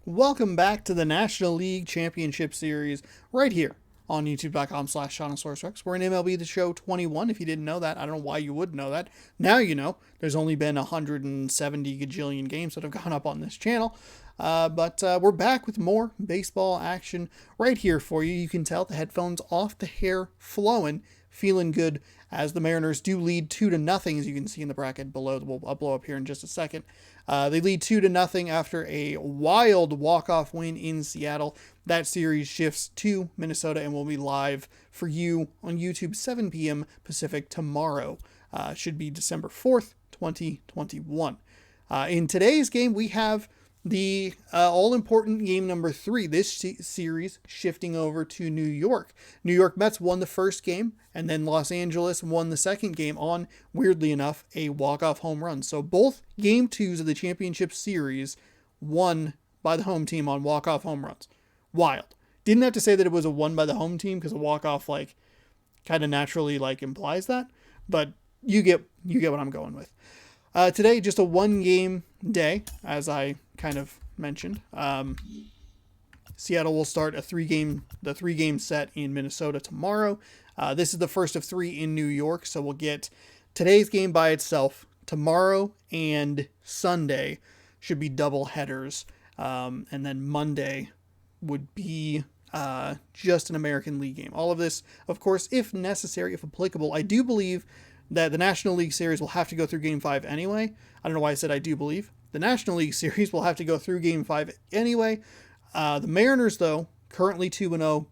Welcome back to the National League Championship Series right here on youtube.com/ShaunaSourceRex. We're in MLB The Show 21. If you didn't know that, I don't know why you would know that. Now you know. There's only been 170 gajillion games that have gone up on this channel. But we're back with more baseball action right here for you. You can tell the headphones off, the hair flowing, feeling good as the Mariners do lead 2-0, as you can see in the bracket below. I'll blow up here in just a second. They lead 2-0 after a wild walk-off win in Seattle. That series shifts to Minnesota and will be live for you on YouTube 7 p.m. Pacific tomorrow. Should be December 4th, 2021. In today's game, we have the all-important game number 3. This series shifting over to New York. New York Mets won the first game, and then Los Angeles won the second game on, weirdly enough, a walk-off home run. So both game 2s of the championship series won by the home team on walk-off home runs. Wild. Didn't have to say that it was a won by the home team, because a walk-off kind of naturally implies that, but you get what I'm going with. Today, just a one-game day, as I kind of mentioned. Seattle will start the three-game set in Minnesota tomorrow. This is the first of 3 in New York, so we'll get today's game by itself. Tomorrow and Sunday should be double headers, and then Monday would be just an American League game. All of this, of course, if necessary, if applicable. I do believe that the National League Series will have to go through Game 5 anyway. I don't know why I said I do believe. The National League Series will have to go through Game 5 anyway. The Mariners, though, currently 2-0,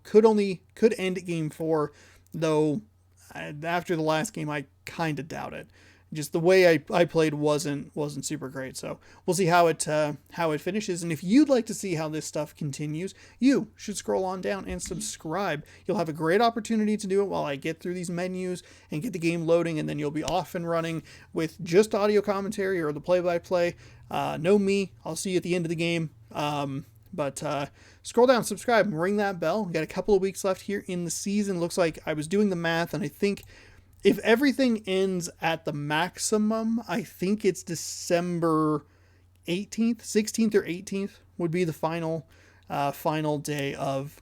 could end Game 4, though after the last game, I kind of doubt it. Just the way I played wasn't super great, so we'll see how it finishes. And if you'd like to see how this stuff continues, you should scroll on down and subscribe. You'll have a great opportunity to do it while I get through these menus and get the game loading, and then you'll be off and running with just audio commentary or the play-by-play. No me. I'll see you at the end of the game. But scroll down, subscribe, and ring that bell. We got a couple of weeks left here in the season. Looks like I was doing the math, and I think if everything ends at the maximum, I think it's December 18th, 16th or 18th would be the final day of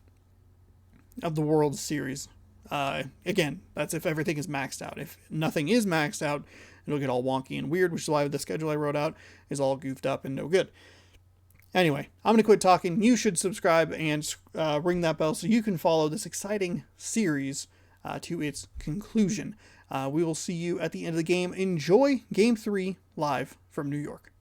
the World Series. Again, that's if everything is maxed out. If nothing is maxed out, it'll get all wonky and weird, which is why the schedule I wrote out is all goofed up and no good. Anyway, I'm going to quit talking. You should subscribe and ring that bell so you can follow this exciting series to its conclusion. We will see you at the end of the game. Enjoy Game 3 live from New York.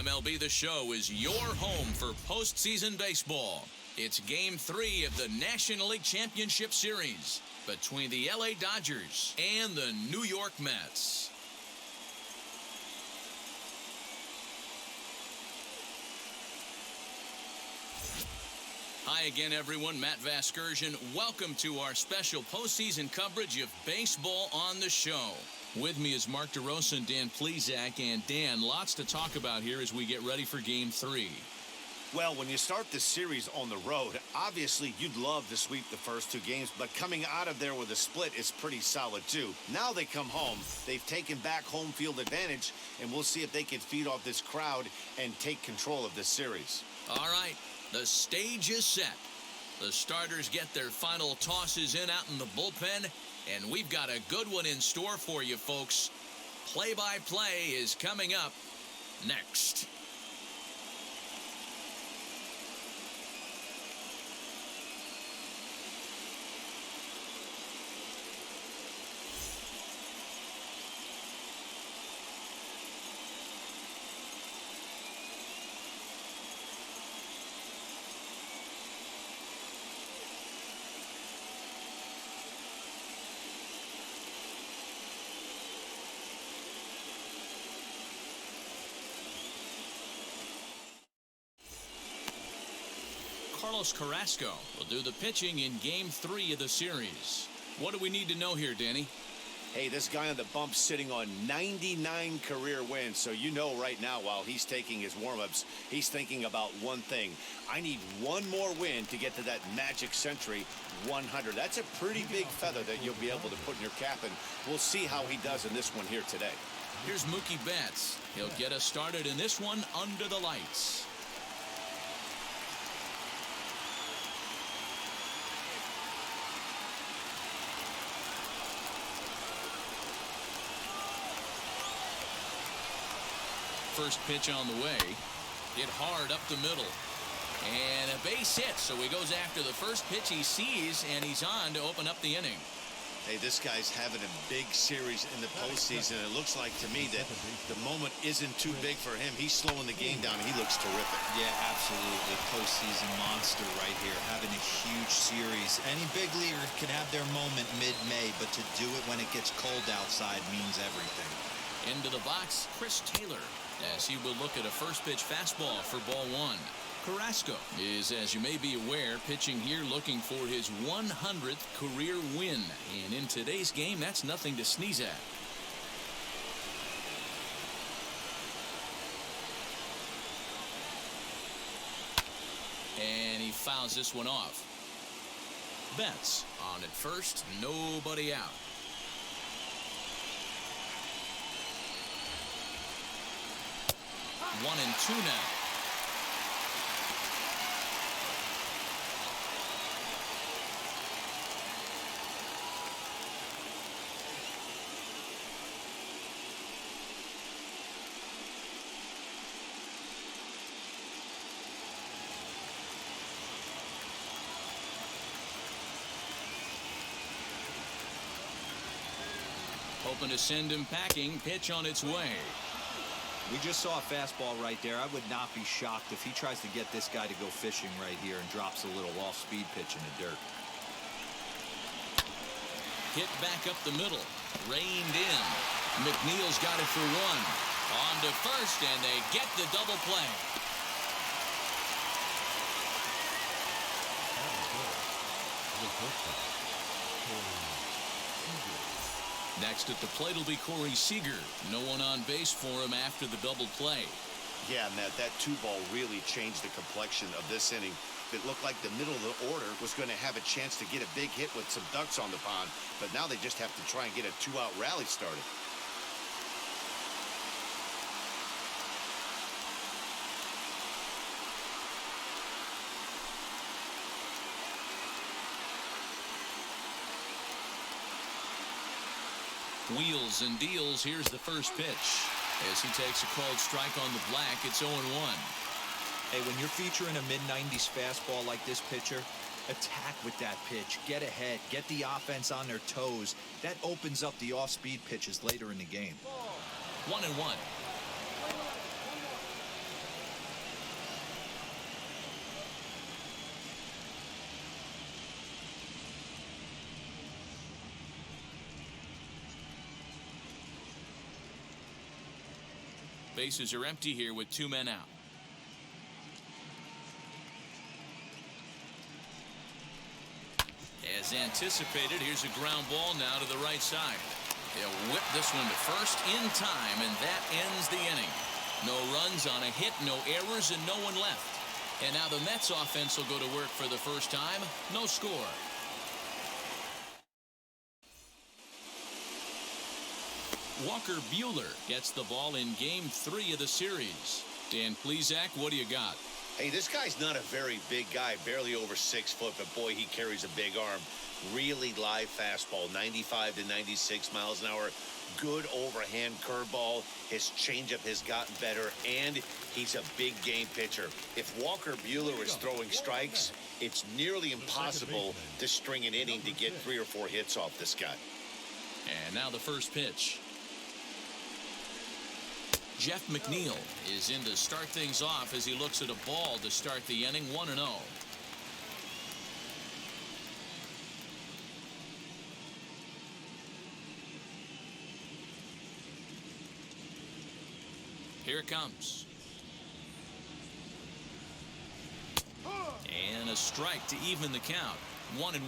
MLB The Show is your home for postseason baseball. It's Game 3 of the National League Championship Series between the LA Dodgers and the New York Mets. Hi again, everyone. Matt Vasgersian. Welcome to our special postseason coverage of Baseball on the Show. With me is Mark DeRosa and Dan Plesac. And Dan, lots to talk about here as we get ready for Game 3. Well, when you start this series on the road, obviously you'd love to sweep the first 2 games, but coming out of there with a split is pretty solid too. Now they come home, they've taken back home field advantage, and we'll see if they can feed off this crowd and take control of this series. All right, the stage is set. The starters get their final tosses in out in the bullpen, and we've got a good one in store for you, folks. Play-by-play is coming up next. Carlos Carrasco will do the pitching in Game 3 of the series. What do we need to know here, Danny? Hey, this guy on the bump sitting on 99 career wins. So you know right now while he's taking his warm-ups, he's thinking about one thing. I need one more win to get to that magic century 100. That's a pretty big feather that you'll be able to put in your cap, and we'll see how he does in this one here today. Here's Mookie Betts. He'll get us started in this one under the lights. First pitch on the way. Hit hard up the middle. And a base hit, so he goes after the first pitch he sees, and he's on to open up the inning. Hey, this guy's having a big series in the postseason. It looks like to me that the moment isn't too big for him. He's slowing the game down, and he looks terrific. Yeah, absolutely. Postseason monster right here, having a huge series. Any big leaguer can have their moment mid-May, but to do it when it gets cold outside means everything. Into the box, Chris Taylor, as he will look at a first pitch fastball for ball one. Carrasco is, as you may be aware, pitching here looking for his 100th career win. And in today's game, that's nothing to sneeze at. And he fouls this one off. Betts on at first, nobody out. 1-2 now. Hoping to send him packing. Pitch on its way. We just saw a fastball right there. I would not be shocked if he tries to get this guy to go fishing right here and drops a little off-speed pitch in the dirt. Hit back up the middle. Reined in. McNeil's got it for one. On to first, and they get the double play. Next at the plate will be Corey Seager. No one on base for him after the double play. Yeah, Matt, that 2-ball really changed the complexion of this inning. It looked like the middle of the order was going to have a chance to get a big hit with some ducks on the pond, but now they just have to try and get a 2-out rally started. Wheels and deals. Here's the first pitch. As he takes a called strike on the black, it's 0-1. Hey, when you're featuring a mid-90s fastball like this pitcher, attack with that pitch. Get ahead. Get the offense on their toes. That opens up the off-speed pitches later in the game. 1-1. Bases are empty here with 2 men out. As anticipated, here's a ground ball now to the right side. He'll whip this one to first in time, and that ends the inning. No runs on a hit, no errors, and no one left. And now the Mets offense will go to work for the first time. No score. Walker Buehler gets the ball in Game 3 of the series. Dan Plesac, what do you got? Hey, this guy's not a very big guy, barely over 6 foot, but boy, he carries a big arm. Really live fastball, 95 to 96 miles an hour. Good overhand curveball. His changeup has gotten better, and he's a big game pitcher. If Walker Buehler is throwing strikes, it's nearly impossible to string an inning to get 3 or 4 hits off this guy. And now the first pitch. Jeff McNeil is in to start things off as he looks at a ball to start the inning. 1-0. Here it comes. And a strike to even the count. 1-1.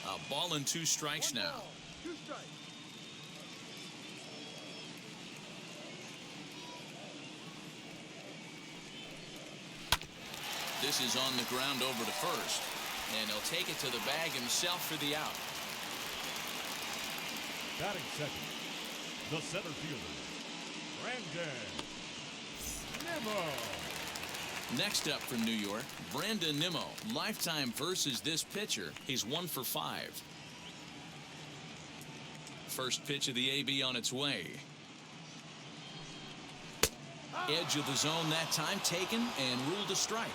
A ball and 2 strikes now. This is on the ground over to first, and he'll take it to the bag himself for the out. Batting second, the center fielder, Brandon Nimmo. Next up from New York, Brandon Nimmo. Lifetime versus this pitcher. He's 1 for 5. First pitch of the AB on its way. Edge of the zone that time taken and ruled a strike.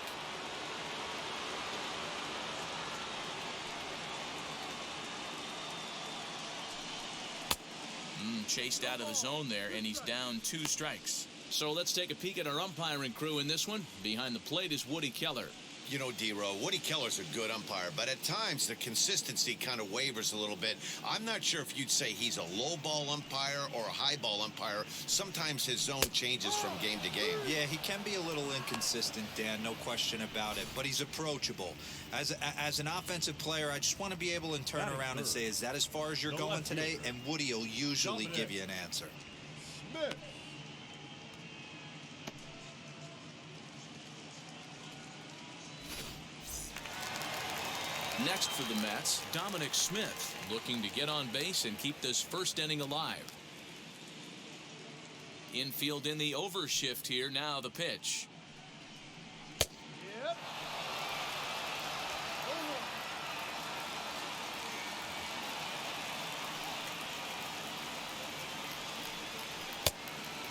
Chased out of the zone there, and he's down 2 strikes. So let's take a peek at our umpiring crew in this one. Behind the plate is Woody Keller. You know, D-Row, Woody Keller's a good umpire, but at times the consistency kind of wavers a little bit. I'm not sure if you'd say he's a low ball umpire or a high ball umpire. Sometimes his zone changes from game to game. Yeah, he can be a little inconsistent, Dan, no question about it, but he's approachable. As an offensive player, I just want to be able to turn around and say, is that as far as you're going today? And Woody will usually give you an answer. Smith. Next for the Mets, Dominic Smith, looking to get on base and keep this first inning alive. Infield in the overshift here. Now the pitch. Yep.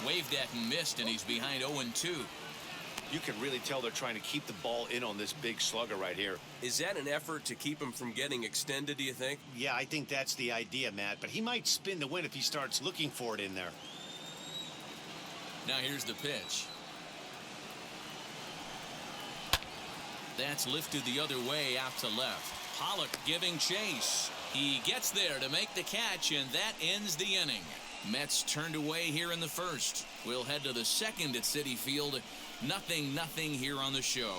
Waved at and missed, and he's behind 0-2. You can really tell they're trying to keep the ball in on this big slugger right here. Is that an effort to keep him from getting extended, do you think? Yeah, I think that's the idea, Matt, but he might spin the win if he starts looking for it in there. Now here's the pitch. That's lifted the other way out to left. Pollock giving chase. He gets there to make the catch, and that ends the inning. Mets turned away here in the first. We'll head to the second at Citi Field. 0-0 here on the show.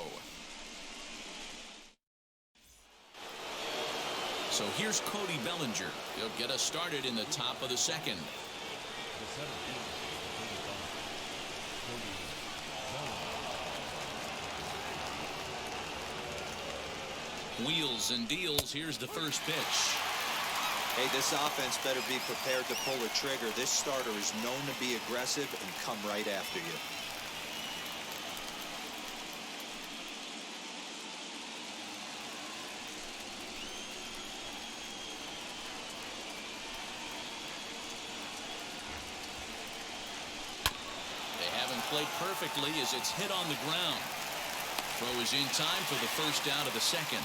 So here's Cody Bellinger. He'll get us started in the top of the second. Wheels and deals. Here's the first pitch. Hey, this offense better be prepared to pull a trigger. This starter is known to be aggressive and come right after you. They haven't played perfectly as it's hit on the ground. Throw is in time for the first out of the second.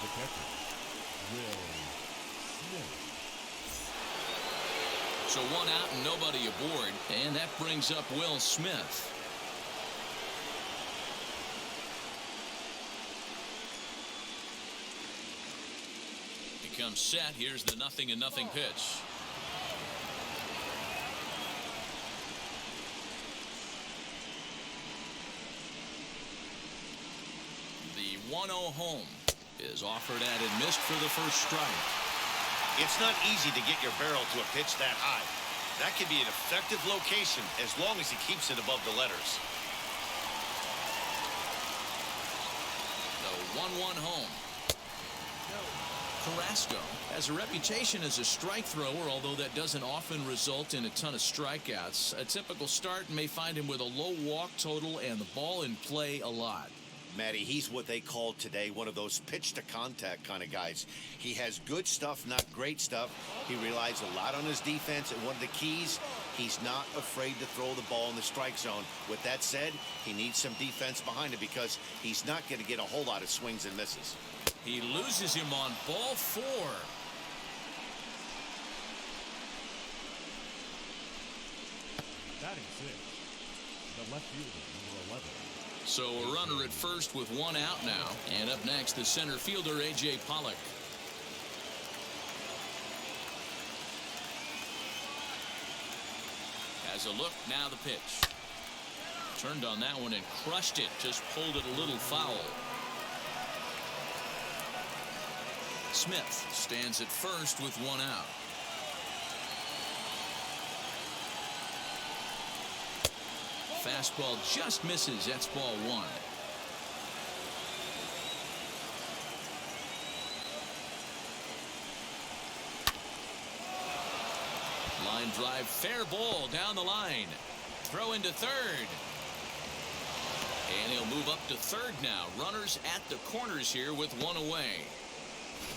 The catcher, Will Smith. So 1 out and nobody aboard, and that brings up Will Smith. He comes set. Here's the 0-0 pitch. The 1-0 home is offered at and missed for the first strike. It's not easy to get your barrel to a pitch that high. That can be an effective location as long as he keeps it above the letters. The 1-1 home. Carrasco has a reputation as a strike thrower, although that doesn't often result in a ton of strikeouts. A typical start may find him with a low walk total and the ball in play a lot. Matty, he's what they call today one of those pitch to contact kind of guys. He has good stuff, not great stuff. He relies a lot on his defense, and one of the keys, he's not afraid to throw the ball in the strike zone. With that said, he needs some defense behind him because he's not going to get a whole lot of swings and misses. He loses him on ball 4. Batting sixth, the left fielder, number 11. So a runner at first with 1 out now. And up next, the center fielder, A.J. Pollock. Has a look, now the pitch. Turned on that one and crushed it, just pulled it a little foul. Smith stands at first with one out. Fastball just misses. That's ball one. Line drive, fair ball down the line. Throw into third. And he'll move up to third now. Runners at the corners here with one away.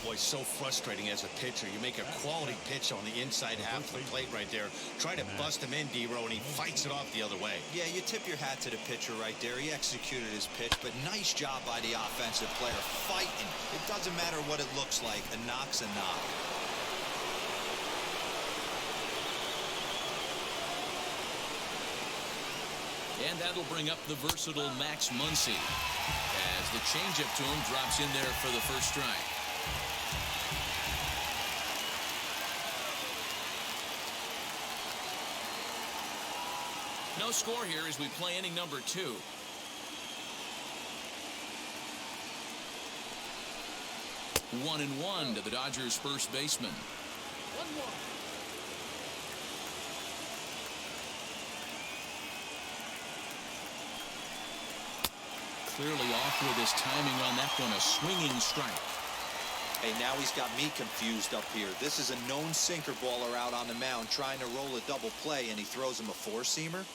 Boy, so frustrating as a pitcher. You make a quality pitch on the inside half of the plate right there. Try to bust him in, D-Row, and he fights it off the other way. Yeah, you tip your hat to the pitcher right there. He executed his pitch, but nice job by the offensive player fighting. It doesn't matter what it looks like. A knock's a knock. And that'll bring up the versatile Max Muncy as the changeup to him drops in there for the first strike. No score here as we play inning number 2. 1-1 to the Dodgers' first baseman. 1-1. Clearly off with his timing on that one, a swinging strike. Hey, now he's got me confused up here. This is a known sinker baller out on the mound trying to roll a double play, and he throws him a four-seamer.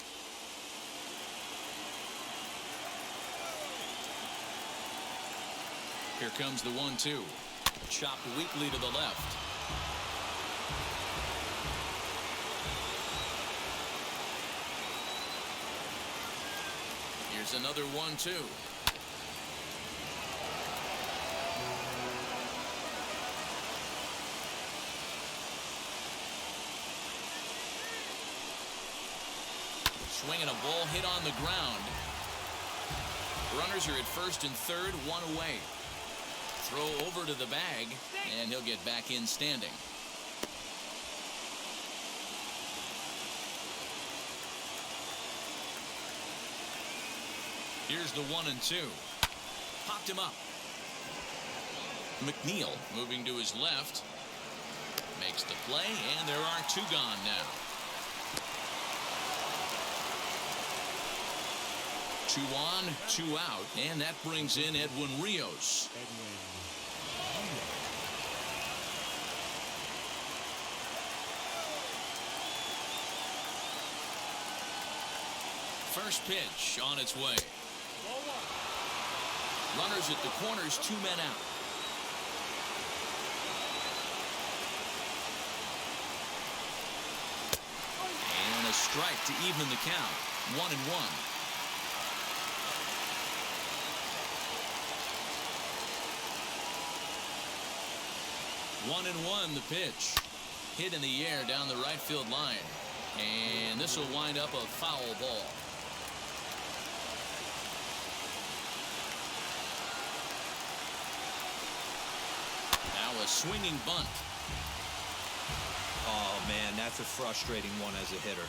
Here comes the 1-2. Chopped weakly to the left. Here's another 1-2. Swinging a ball hit on the ground. Runners are at first and third, one away. Throw over to the bag, and he'll get back in standing. Here's the 1-2. Popped him up. McNeil moving to his left. Makes the play, and there are two gone now. 2 on, 2 out, and that brings in Edwin Rios. First pitch on its way. Runners at the corners, 2 men out. And a strike to even the count. 1-1. One and one, the pitch. Hit in the air down the right field line. And this will wind up a foul ball. Now a swinging bunt. Oh, man, that's a frustrating one as a hitter.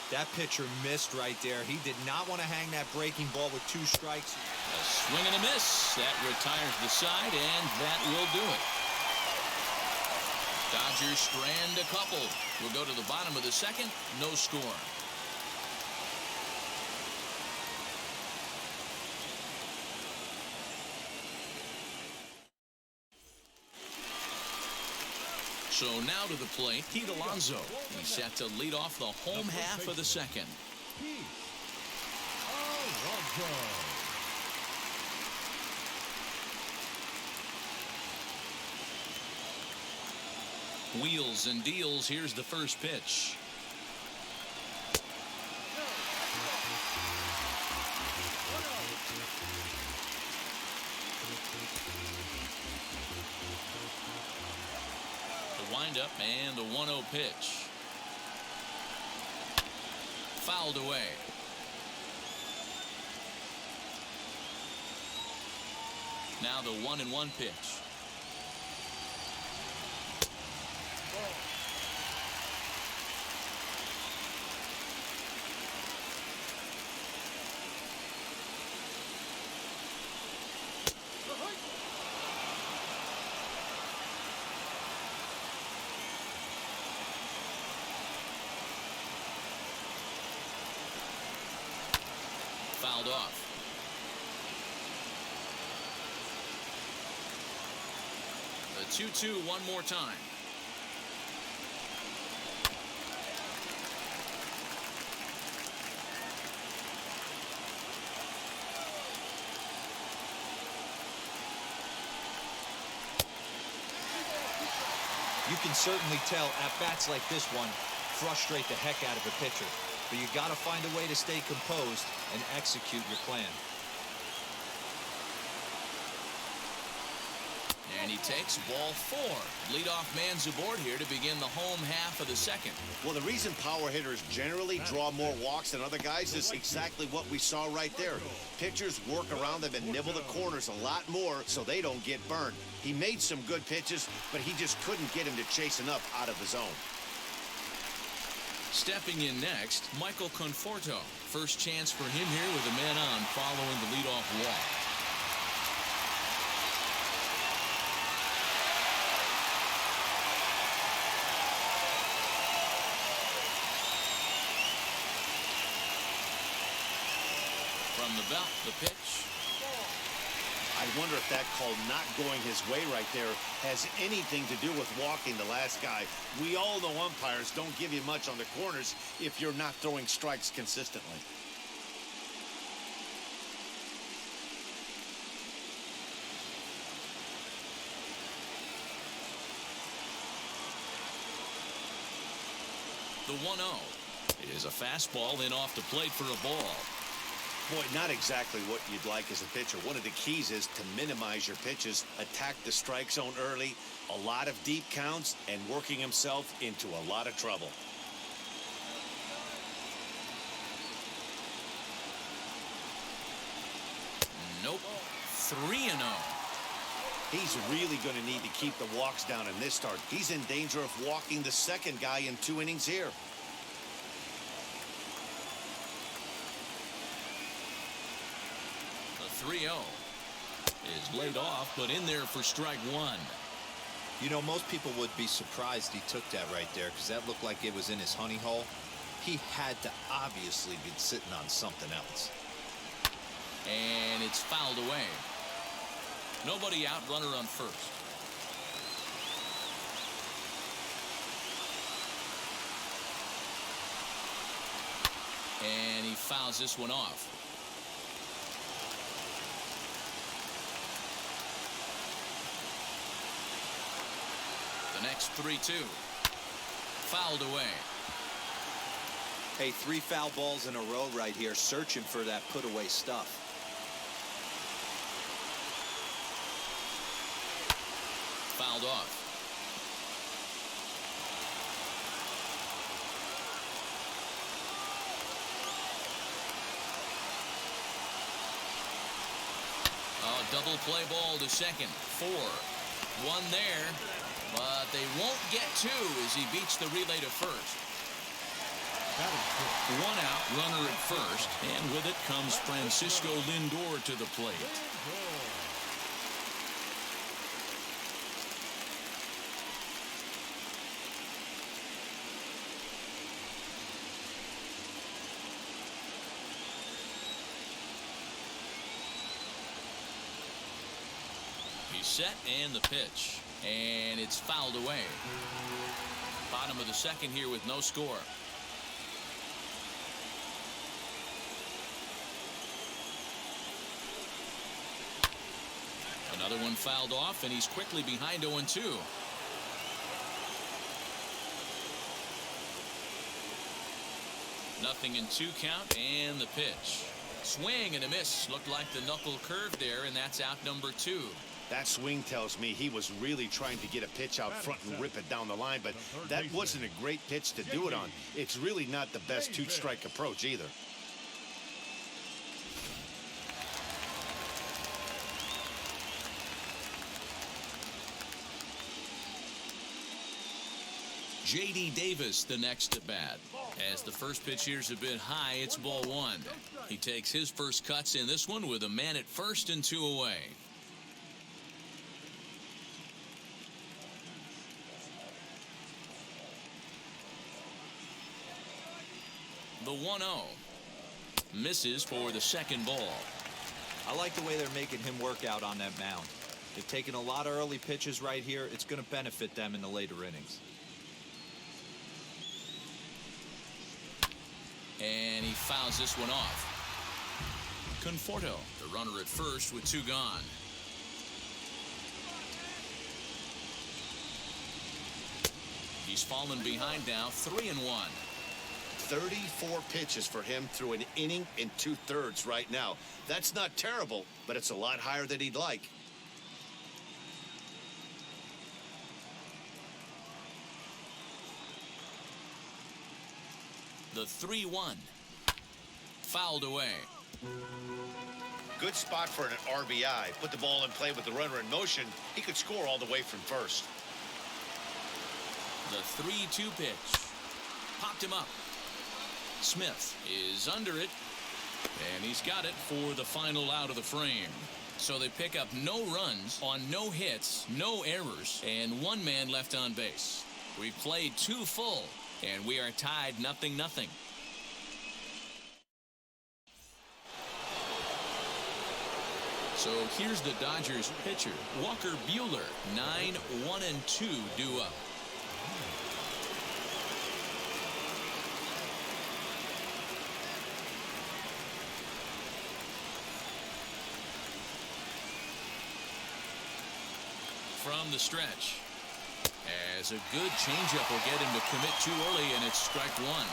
That pitcher missed right there. He did not want to hang that breaking ball with 2 strikes. A swing and a miss. That retires the side, and that will do it. Dodgers strand a couple. We'll go to the bottom of the second. No score. So now to the plate, Pete Alonso. He's set to lead off the home half of the second. Pete Alonso. Wheels and deals. Here's the first pitch. The windup and the 1-0 pitch. Fouled away. Now the 1-1 pitch. fouled off. The 2-2 one more time. You can certainly tell at-bats like this one frustrate the heck out of a pitcher. But you got to find a way to stay composed and execute your plan. And he takes ball 4. Leadoff man's aboard here to begin the home half of the second. Well, the reason power hitters generally draw more walks than other guys is exactly what we saw right there. Pitchers work around them and nibble the corners a lot more so they don't get burned. He made some good pitches, but he just couldn't get him to chase enough out of the zone. Stepping in next, Michael Conforto. First chance for him here with a man on following the leadoff walk. From the belt, the pitch. I wonder if that call not going his way right there has anything to do with walking the last guy. We all know umpires don't give you much on the corners if you're not throwing strikes consistently. The 1-0 is a fastball in off the plate for a ball. Boy, not exactly what you'd like as a pitcher. One of the keys is to minimize your pitches, attack the strike zone early, a lot of deep counts, and working himself into a lot of trouble. Nope. 3-0. He's really going to need to keep the walks down in this start. He's in danger of walking the second guy in 2 innings here. The 3-0 is laid off, but in there for strike 1. You know, most people would be surprised he took that right there because that looked like it was in his honey hole. He had to obviously be sitting on something else. And it's fouled away. Nobody out, runner on first. And he fouls this one off. The next 3-2. Fouled away. Hey, 3 foul balls in a row right here, searching for that put-away stuff. Fouled off. Double play ball to second. 4. 1 there, but they won't get 2 as he beats the relay to first. 1 out, runner at first, and with it comes Francisco Lindor to the plate. He's set, and the pitch, and it's fouled away. Bottom of the second here with no score. Another one fouled off, and he's quickly behind 0-2. Nothing in 2 count, and the pitch. Swing and a miss. Looked like the knuckle curve there, and that's out number 2. That swing tells me he was really trying to get a pitch out front and rip it down the line, but that wasn't a great pitch to do it on. It's really not the best 2-strike approach either. J.D. Davis the next at bat. As the first pitch here's a bit high, it's ball 1. He takes his first cuts in this one with a man at first and 2 away. The 1-0. Misses for the second ball. I like the way they're making him work out on that mound. They've taken a lot of early pitches right here. It's going to benefit them in the later innings. And he fouls this one off. Conforto, the runner at first with 2 gone. He's fallen behind now, 3-1. 34 pitches for him through an inning and 2/3 right now. That's not terrible, but it's a lot higher than he'd like. The 3-1. Fouled away. Good spot for an RBI. Put the ball in play with the runner in motion. He could score all the way from first. The 3-2 pitch. Popped him up. Smith is under it. And he's got it for the final out of the frame. So they pick up no runs on no hits, no errors, and 1 man left on base. We've played 2 full, and we are tied 0-0. So here's the Dodgers pitcher, Walker Buehler, 9-1-2 due up. From the stretch, as a good changeup will get him to commit too early, and it's strike 1.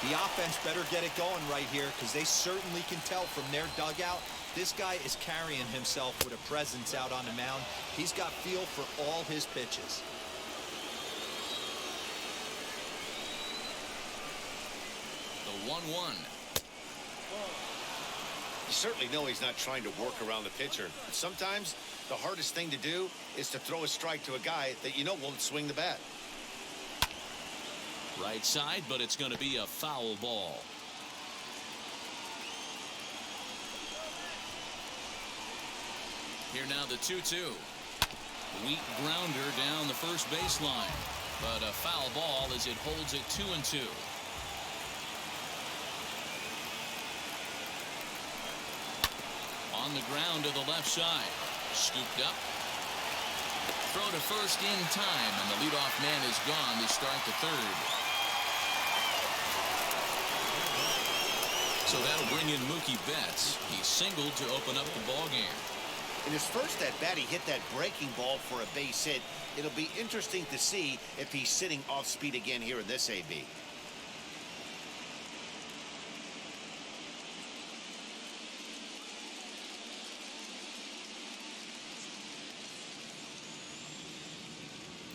The offense better get it going right here, because they certainly can tell from their dugout this guy is carrying himself with a presence out on the mound. He's got feel for all his pitches. The 1-1. You certainly know he's not trying to work around the pitcher. Sometimes the hardest thing to do is to throw a strike to a guy that you know won't swing the bat. Right side, but it's going to be a foul ball. Here now the 2-2. Weak grounder down the first baseline, but a foul ball as it holds it 2-2. On the ground to the left side. Scooped up. Throw to first in time, and the leadoff man is gone to start the 3rd. So that'll bring in Mookie Betts. He singled to open up the ballgame. In his first at bat, he hit that breaking ball for a base hit. It'll be interesting to see if he's sitting off speed again here in this AB.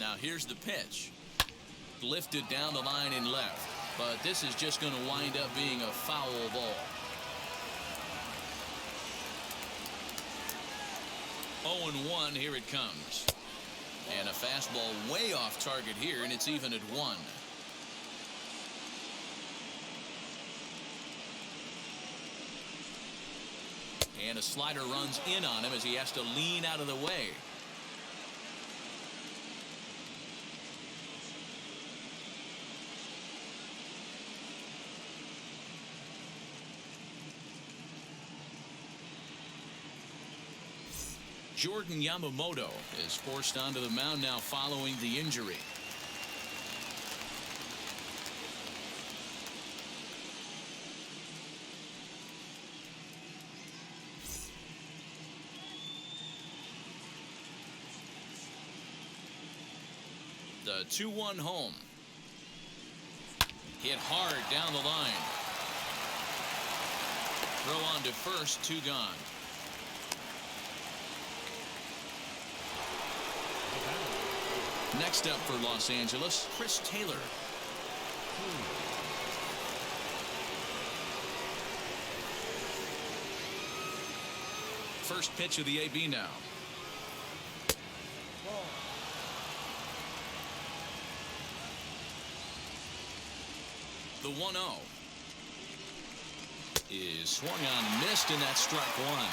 Now here's the pitch. Lifted down the line in left, but this is just going to wind up being a foul ball. 0-1, here it comes. And a fastball way off target here, and it's even at 1. And a slider runs in on him as he has to lean out of the way. Jordan Yamamoto is forced onto the mound now following the injury. The 2-1 home. Hit hard down the line. Throw on to first, 2 gone. Next up for Los Angeles, Chris Taylor. First pitch of the AB now. The 1-0 is swung on and missed, and that's strike 1.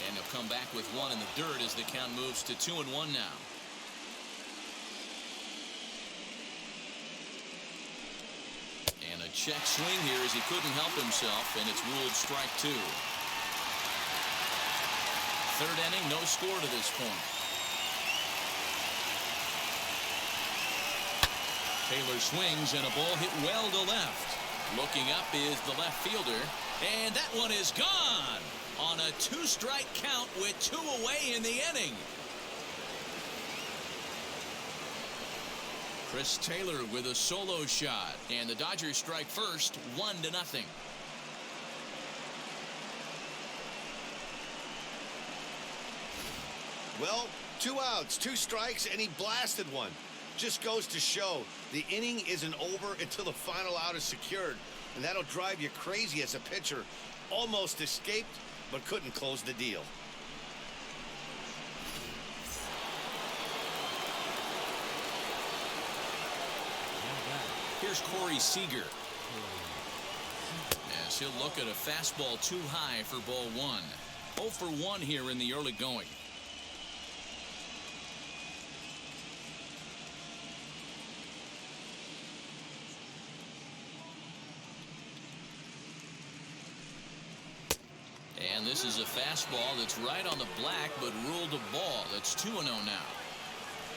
And they'll come back with 1 in the dirt as the count moves to 2-1 now. Check swing here as he couldn't help himself, and it's ruled strike 2. Third inning, no score to this point. Taylor swings, and a ball hit well to left. Looking up is the left fielder, and that one is gone on a 2-strike count with 2 away in the inning. Chris Taylor with a solo shot, and the Dodgers strike first, 1-0. Well, 2 outs, 2 strikes, and he blasted one. Just goes to show the inning isn't over until the final out is secured, and that'll drive you crazy as a pitcher. Almost escaped, but couldn't close the deal. Here's Corey Seager. As he'll look at a fastball too high for ball 1. 0 for 1 here in the early going. And this is a fastball that's right on the black, but ruled a ball. It's 2-0 now.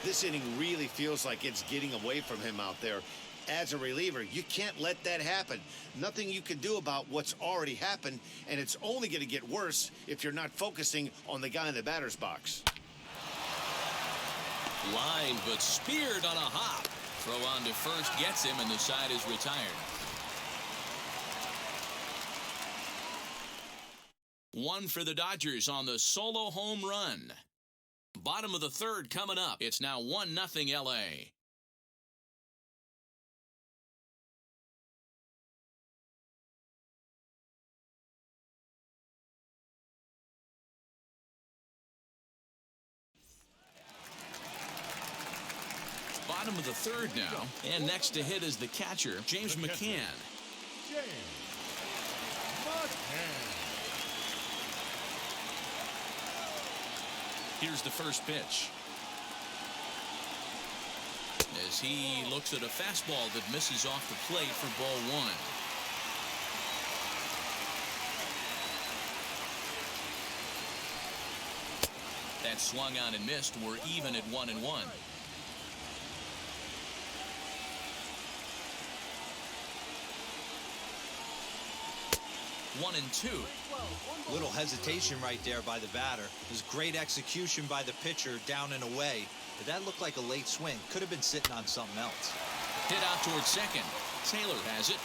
This inning really feels like it's getting away from him out there. As a reliever, you can't let that happen. Nothing you can do about what's already happened, and it's only going to get worse if you're not focusing on the guy in the batter's box. Line, but speared on a hop. Throw on to first gets him, and the side is retired. 1 for the Dodgers on the solo home run. Bottom of the 3rd coming up. It's now 1-0 LA. Bottom of the 3rd now, and next to hit is the catcher, James McCann. James McCann. Here's the first pitch. As he looks at a fastball that misses off the plate for ball 1. That swung on and missed. We're even at 1-1. 1-2. Little hesitation right there by the batter. It was great execution by the pitcher down and away. But that looked like a late swing. Could have been sitting on something else. Hit out towards second. Taylor has it.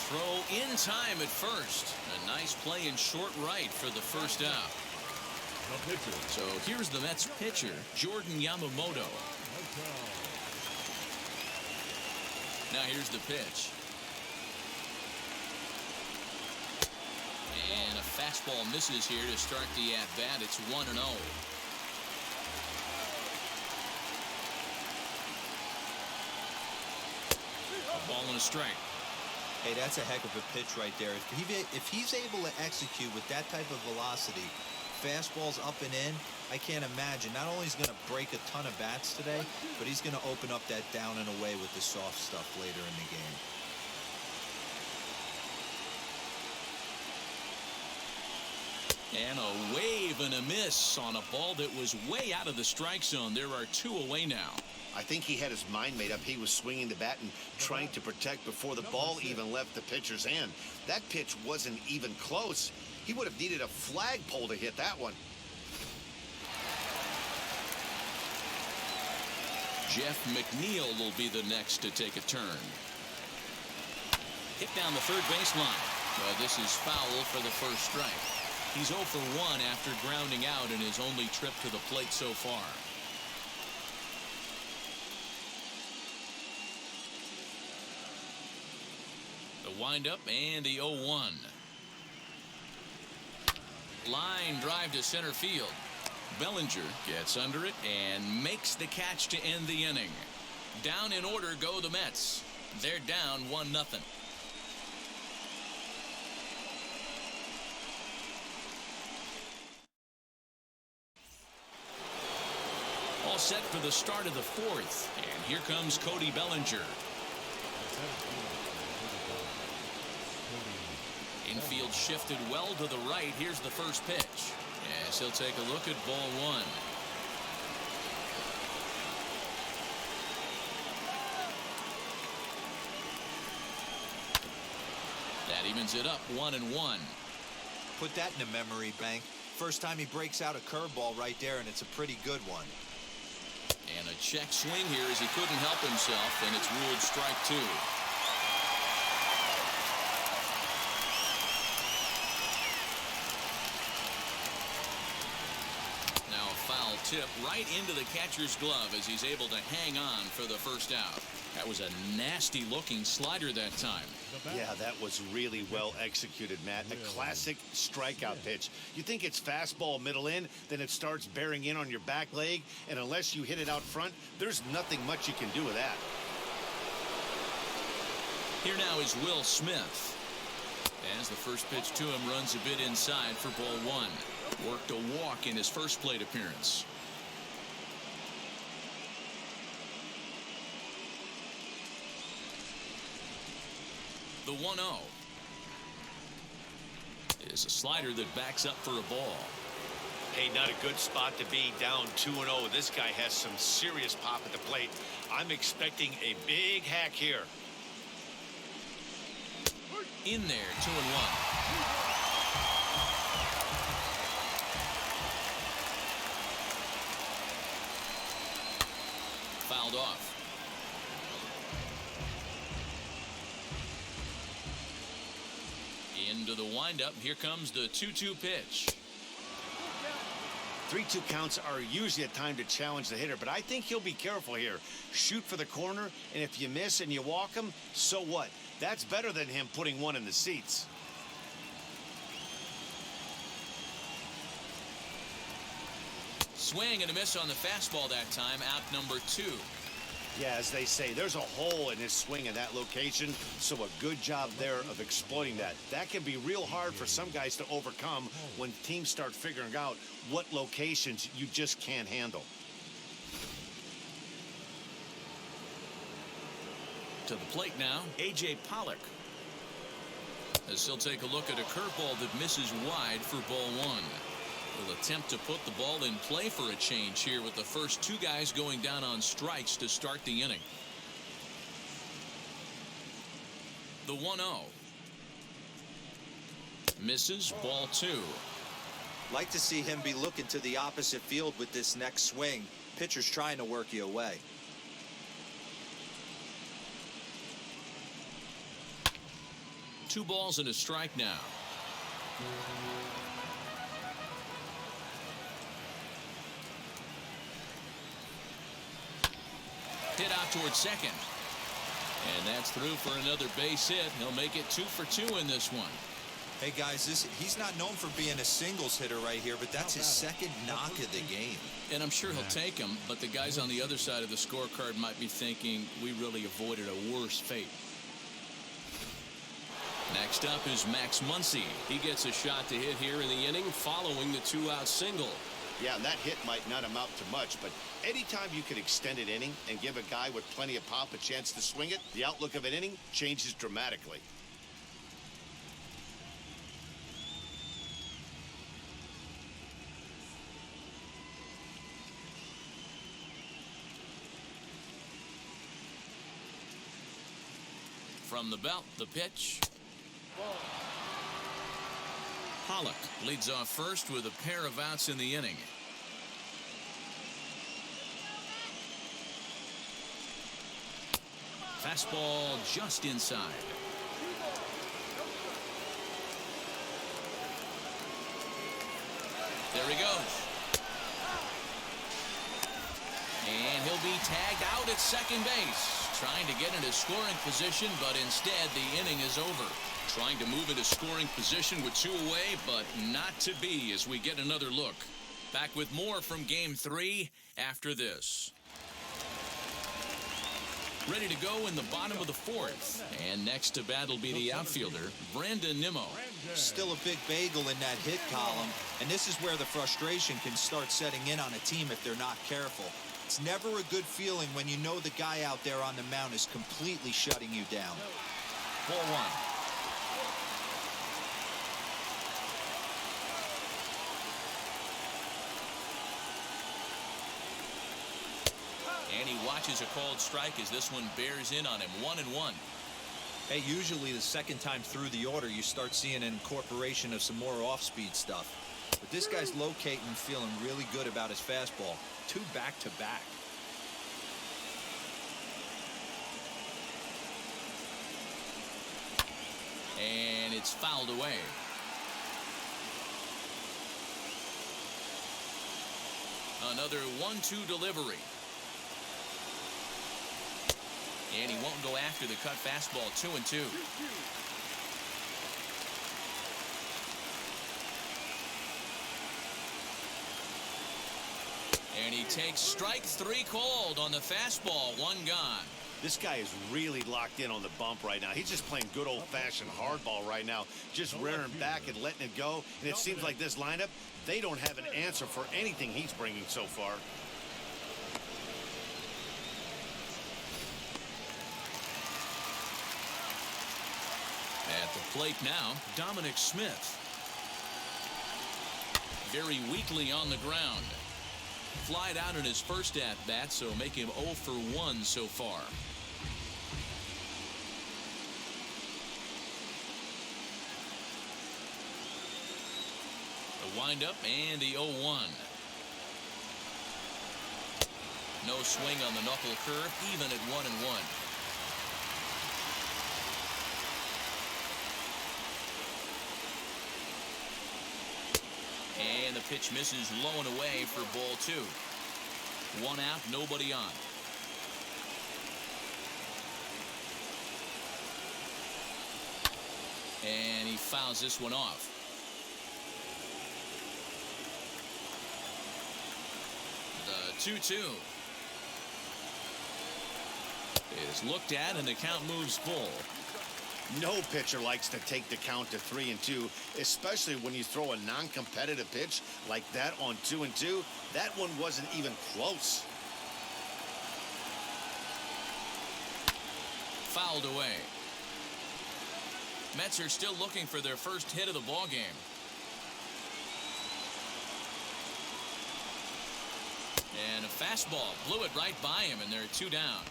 Throw in time at first. A nice play in short right for the first out. The pitcher. So here's the Mets pitcher, Jordan Yamamoto. Now here's the pitch. And a fastball misses here to start the at-bat. It's 1-0. A ball and a strike. Hey, that's a heck of a pitch right there. If he's able to execute with that type of velocity, fastballs up and in, I can't imagine. Not only is he going to break a ton of bats today, but he's going to open up that down and away with the soft stuff later in the game. And a wave and a miss on a ball that was way out of the strike zone. There are 2 away now. I think he had his mind made up. He was swinging the bat and trying to protect before the ball even left the pitcher's hand. That pitch wasn't even close. He would have needed a flagpole to hit that one. Jeff McNeil will be the next to take a turn. Hit down the third baseline. This is foul for the first strike. He's 0 for 1 after grounding out in his only trip to the plate so far. The windup and the 0-1. Line drive to center field. Bellinger gets under it and makes the catch to end the inning. Down in order go the Mets. They're down 1-0. All set for the start of the 4th. And here comes Cody Bellinger. Infield shifted well to the right. Here's the first pitch. Yes, he'll take a look at ball one. That evens it up 1-1. Put that in the memory bank. First time he breaks out a curveball right there, and it's a pretty good one. And a check swing here as he couldn't help himself, and it's ruled strike two. Now a foul tip right into the catcher's glove as he's able to hang on for the first out. That was a nasty looking slider that time. Yeah, that was really well executed, Matt. A classic strikeout pitch. You think it's fastball middle in, then it starts bearing in on your back leg, and unless you hit it out front, there's nothing much you can do with that. Here now is Will Smith. As the first pitch to him runs a bit inside for ball one. Worked a walk in his first plate appearance. The 1-0 is a slider that backs up for a ball. Hey, not a good spot to be, down 2-0. This guy has some serious pop at the plate. I'm expecting a big hack here. In there, 2-1. Fouled off. Into the windup. Here comes the 2-2 pitch. 3-2 counts are usually a time to challenge the hitter, but I think he'll be careful here. Shoot for the corner, and if you miss and you walk him, so what? That's better than him putting one in the seats. Swing and a miss on the fastball that time. Out number 2. Yeah, as they say, there's a hole in his swing in that location, so a good job there of exploiting that. That can be real hard for some guys to overcome when teams start figuring out what locations you just can't handle. To the plate now, A.J. Pollock. As he'll take a look at a curveball that misses wide for ball one. Will attempt to put the ball in play for a change here with the first two guys going down on strikes to start the inning. The 1-0. Misses, ball two. Like to see him be looking to the opposite field with this next swing. Pitcher's trying to work you away. Two balls and a strike now. Hit out towards second. And that's through for another base hit. He'll make it 2 for 2 in this one. Hey guys, he's not known for being a singles hitter right here, but that's his second knock of the game. And I'm sure he'll take him, but the guys on the other side of the scorecard might be thinking we really avoided a worse fate. Next up is Max Muncy. He gets a shot to hit here in the inning following the 2-out single. Yeah, and that hit might not amount to much, but anytime you can extend an inning and give a guy with plenty of pop a chance to swing it, the outlook of an inning changes dramatically. From the belt, the pitch. Pollock leads off first with a pair of outs in the inning. Fastball just inside. There he goes. And he'll be tagged out at second base. Trying to get into scoring position, but instead the inning is over. Trying to move into scoring position with 2 away, but not to be as we get another look. Back with more from Game 3 after this. Ready to go in the bottom of the 4th. And next to bat will be the outfielder, Brandon Nimmo. Still a big bagel in that hit column, and this is where the frustration can start setting in on a team if they're not careful. It's never a good feeling when you know the guy out there on the mound is completely shutting you down. Ball one. And he watches a called strike as this one bears in on him. 1-1. Hey, usually the second time through the order, you start seeing an incorporation of some more off-speed stuff. But this guy's locating and feeling really good about his fastball. 2 back-to-back. And it's fouled away. Another 1-2 delivery. And he won't go after the cut fastball. 2-2. And he takes strike 3 called on the fastball. 1 gone. This guy is really locked in on the bump right now. He's just playing good old-fashioned hardball right now, just rearing back and letting it go. And it seems like this lineup, they don't have an answer for anything he's bringing so far. At the plate now, Dominic Smith. Very weakly on the ground. Flied out in his first at-bat, so make him 0 for 1 so far. The windup and the 0-1. No swing on the knuckle curve, even at 1-1. And the pitch misses low and away for ball 2. 1 out, nobody on. And he fouls this one off. The 2-2 is looked at and the count moves full. No pitcher likes to take the count to 3-2, especially when you throw a non-competitive pitch like that on 2-2. That one wasn't even close. Fouled away. Mets are still looking for their first hit of the ball game. And a fastball blew it right by him, and they're 2 down.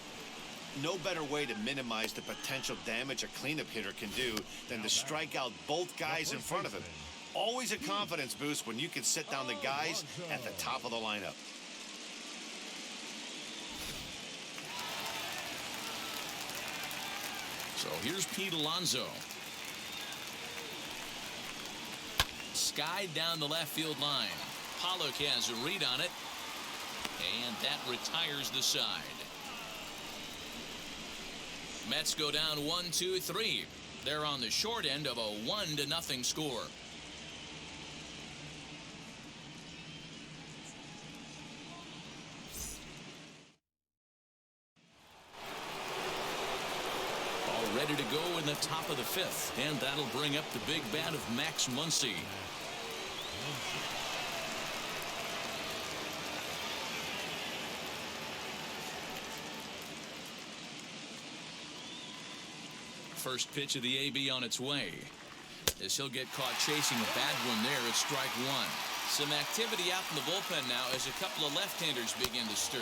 No better way to minimize the potential damage a cleanup hitter can do than to strike out both guys in front of him. Always a confidence boost when you can sit down the guys at the top of the lineup. So here's Pete Alonso. Skied down the left field line. Pollock has a read on it. And that retires the side. Mets go down 1-2-3. They're on the short end of a 1-0 score. All ready to go in the top of the 5th, and that'll bring up the big bat of Max Muncy. First pitch of the AB on its way. As he'll get caught chasing a bad one there at strike 1. Some activity out in the bullpen now as a couple of left-handers begin to stir.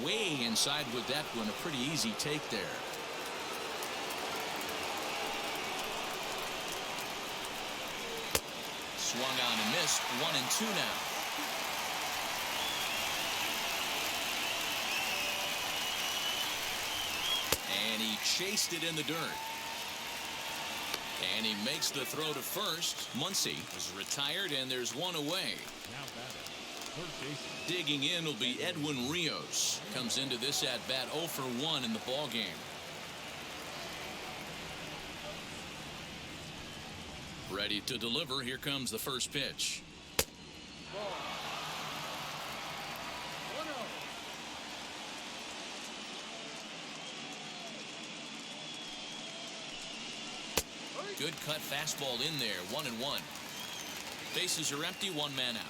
Way inside with that one. A pretty easy take there. Swung on and missed. 1-2 now. And he chased it in the dirt. And he makes the throw to first. Muncy is retired, and there's one away. Now batting, third baseman. Digging in will be Edwin Rios. Comes into this at bat 0 for 1 in the ball game. Ready to deliver. Here comes the first pitch. Good cut fastball in there. 1-1. Bases are empty. 1 man out.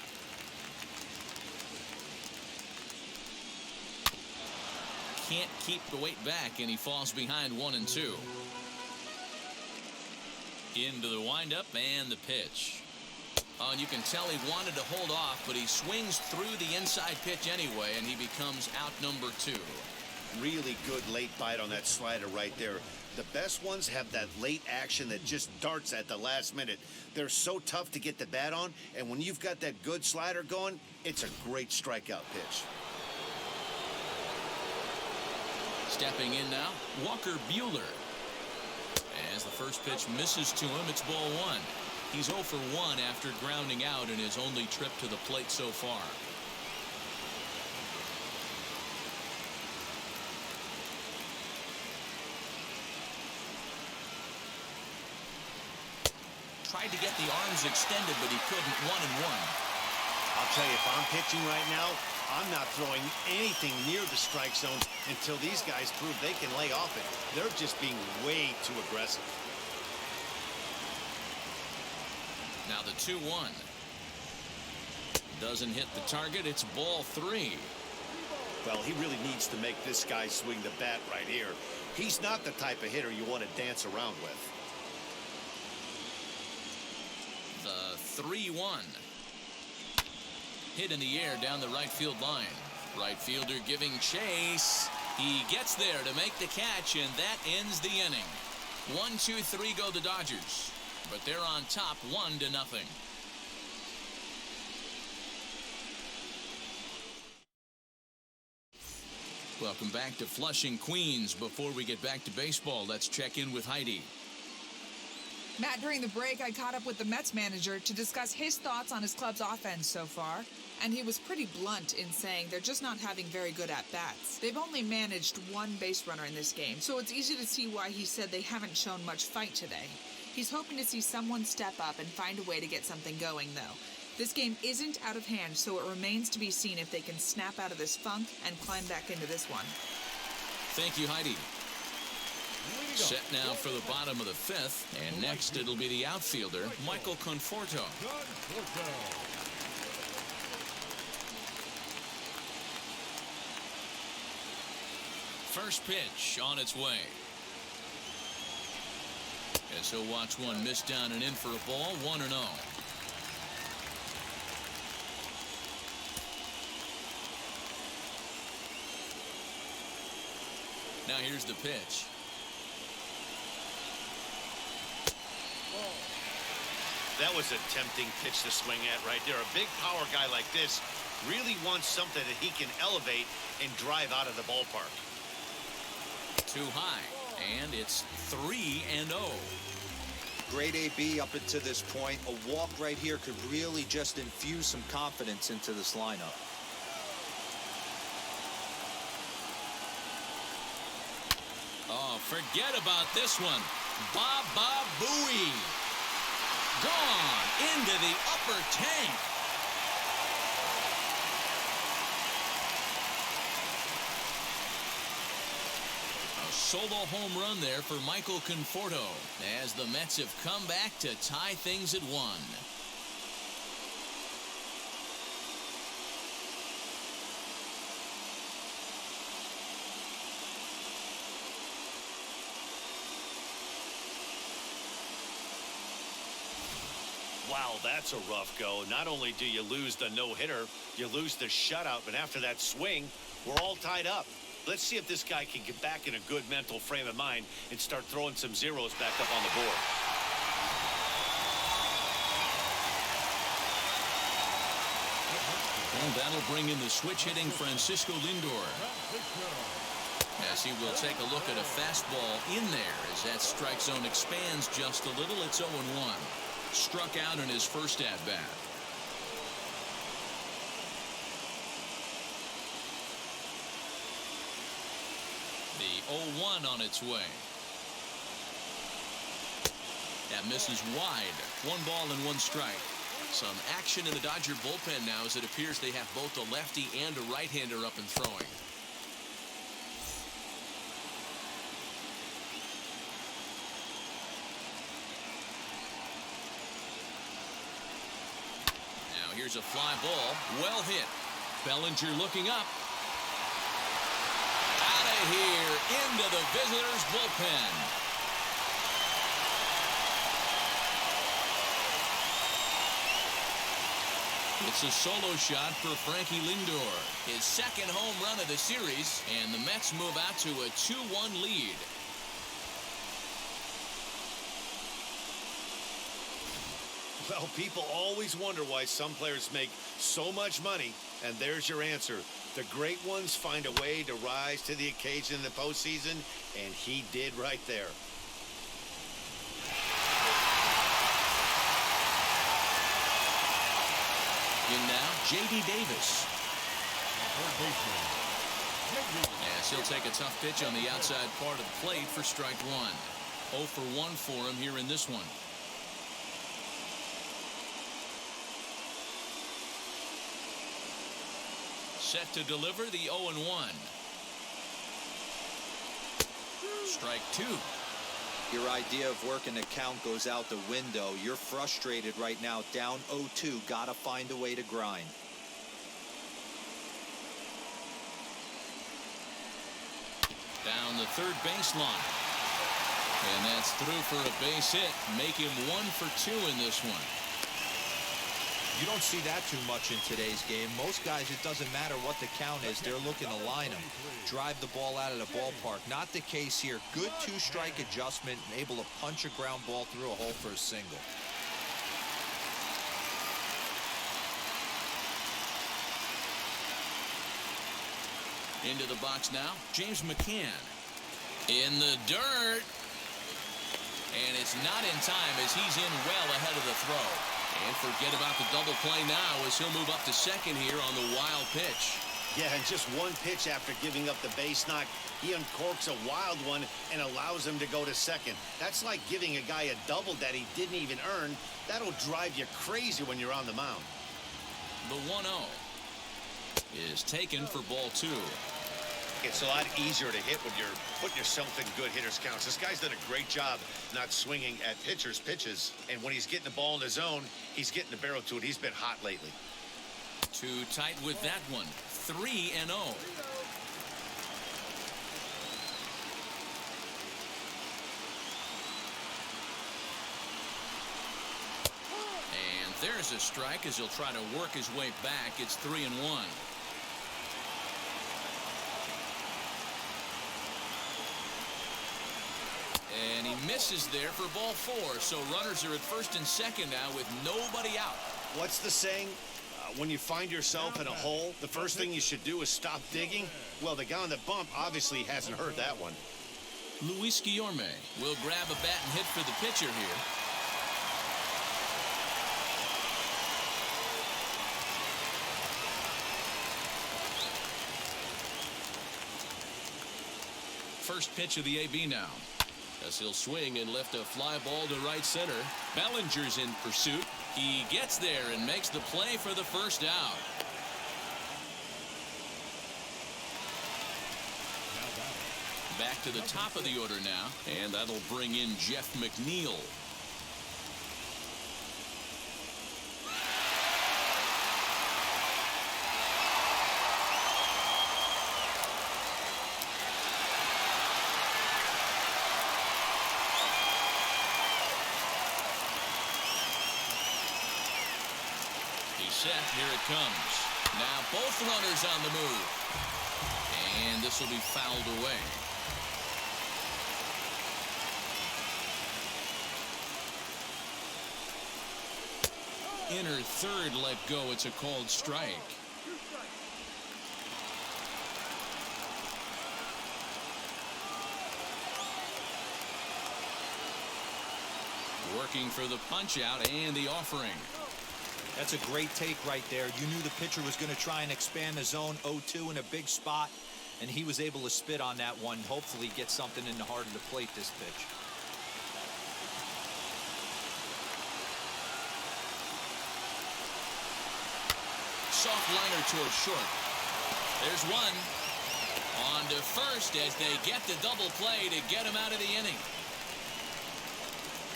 Can't keep the weight back, and he falls behind 1-2. Into the windup and the pitch. Oh, and you can tell he wanted to hold off, but he swings through the inside pitch anyway, and he becomes out number 2. Really good late bite on that slider right there. The best ones have that late action that just darts at the last minute. They're so tough to get the bat on, and when you've got that good slider going, it's a great strikeout pitch. Stepping in now, Walker Buehler. As the first pitch misses to him, it's ball 1. He's 0 for 1 after grounding out in his only trip to the plate so far. Tried to get the arms extended, but he couldn't. 1-1. I'll tell you, if I'm pitching right now, I'm not throwing anything near the strike zone until these guys prove they can lay off it. They're just being way too aggressive. Now the 2-1. Doesn't hit the target. It's ball 3. Well, he really needs to make this guy swing the bat right here. He's not the type of hitter you want to dance around with. The 3-1. Hit in the air down the right field line. Right fielder giving chase. He gets there to make the catch, and that ends the inning. 1-2-3 go the Dodgers, but they're on top 1-0. Welcome back to Flushing, Queens. Before we get back to baseball, let's check in with Heidi. Matt, during the break, I caught up with the Mets manager to discuss his thoughts on his club's offense so far, and he was pretty blunt in saying they're just not having very good at-bats. They've only managed 1 base runner in this game, so it's easy to see why he said they haven't shown much fight today. He's hoping to see someone step up and find a way to get something going, though. This game isn't out of hand, so it remains to be seen if they can snap out of this funk and climb back into this one. Thank you, Heidi. Set now for the bottom of the 5th, and next it'll be the outfielder, Michael Conforto. First pitch on its way. As he'll watch one miss down and in for a ball, 1-0. Now here's the pitch. That was a tempting pitch to swing at right there. A big power guy like this really wants something that he can elevate and drive out of the ballpark. Too high, and it's 3-0. Great AB up until this point. A walk right here could really just infuse some confidence into this lineup. Oh, forget about this one. Baba Booey. Gone into the upper tank. A solo home run there for Michael Conforto as the Mets have come back to tie things at 1. Wow, that's a rough go. Not only do you lose the no-hitter, you lose the shutout, but after that swing, we're all tied up. Let's see if this guy can get back in a good mental frame of mind and start throwing some zeros back up on the board. And that'll bring in the switch-hitting Francisco Lindor, as he will take a look at a fastball in there as that strike zone expands just a little. It's 0-1. Struck out in his first at-bat. The 0-1 on its way. That misses wide. 1 ball and 1 strike. Some action in the Dodger bullpen now as it appears they have both a lefty and a right-hander up and throwing. Here's a fly ball. Well hit. Bellinger looking up. Out of here into the visitors' bullpen. It's a solo shot for Frankie Lindor, his second home run of the series, and the Mets move out to a 2-1 lead. Well, people always wonder why some players make so much money, and there's your answer. The great ones find a way to rise to the occasion in the postseason, and he did right there. In now, J.D. Davis. Third baseman, J.D. Yes, he'll take a tough pitch on the outside part of the plate for strike one. 0 for 1 for him here in this one. Set to deliver the 0-1. Strike two. Your idea of working a count goes out the window. You're frustrated right now, down 0-2. Gotta find a way to grind. Down the third baseline. And that's through for a base hit. Make him 1 for 2 in this one. You don't see that too much in today's game. Most guys, it doesn't matter what the count is. They're looking to line them, drive the ball out of the ballpark. Not the case here. Good two-strike adjustment and able to punch a ground ball through a hole for a single. Into the box now, James McCann. In the dirt. And it's not in time as he's in well ahead of the throw. And forget about the double play now as he'll move up to second here on the wild pitch. Yeah, and just one pitch after giving up the base knock, he uncorks a wild one and allows him to go to second. That's like giving a guy a double that he didn't even earn. That'll drive you crazy when you're on the mound. The 1-0 is taken for ball 2. It's a lot easier to hit when you're putting yourself in good hitters' counts. This guy's done a great job not swinging at pitchers' pitches. And when he's getting the ball in the zone, he's getting the barrel to it. He's been hot lately. Too tight with that one. 3-0. And there's a strike as he'll try to work his way back. It's 3-1. And he misses there for ball 4. So runners are at first and second now with nobody out. What's the saying? When you find yourself in a hole, the first thing you should do is stop digging. Well, the guy on the bump obviously hasn't heard that one. Luis Guillorme will grab a bat and hit for the pitcher here. First pitch of the AB now. As he'll swing and lift a fly ball to right center. Bellinger's in pursuit. He gets there and makes the play for the first out. Back to the top of the order now, and that'll bring in Jeff McNeil. Set. Here it comes. Now both runners on the move. And this will be fouled away. Inner third let go. It's a called strike. Working for the punch out and the offering. That's a great take right there. You knew the pitcher was going to try and expand the zone. 0-2 in a big spot, and he was able to spit on that one. Hopefully get something in the heart of the plate this pitch. Soft liner towards short. There's one. On to first as they get the double play to get him out of the inning.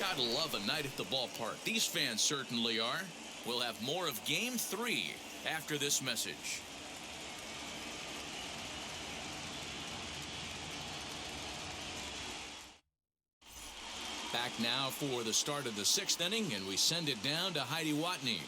Gotta love a night at the ballpark. These fans certainly are. We'll have more of Game 3 after this message. Back now for the start of the 6th inning, and we send it down to Heidi Watney.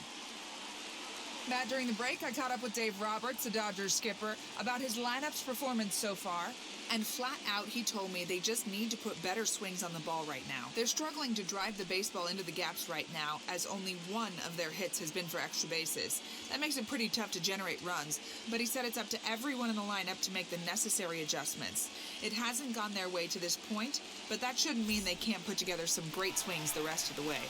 Matt, during the break, I caught up with Dave Roberts, the Dodgers skipper, about his lineup's performance so far. And flat out, he told me they just need to put better swings on the ball right now. They're struggling to drive the baseball into the gaps right now, as only one of their hits has been for extra bases. That makes it pretty tough to generate runs, but he said it's up to everyone in the lineup to make the necessary adjustments. It hasn't gone their way to this point, but that shouldn't mean they can't put together some great swings the rest of the way.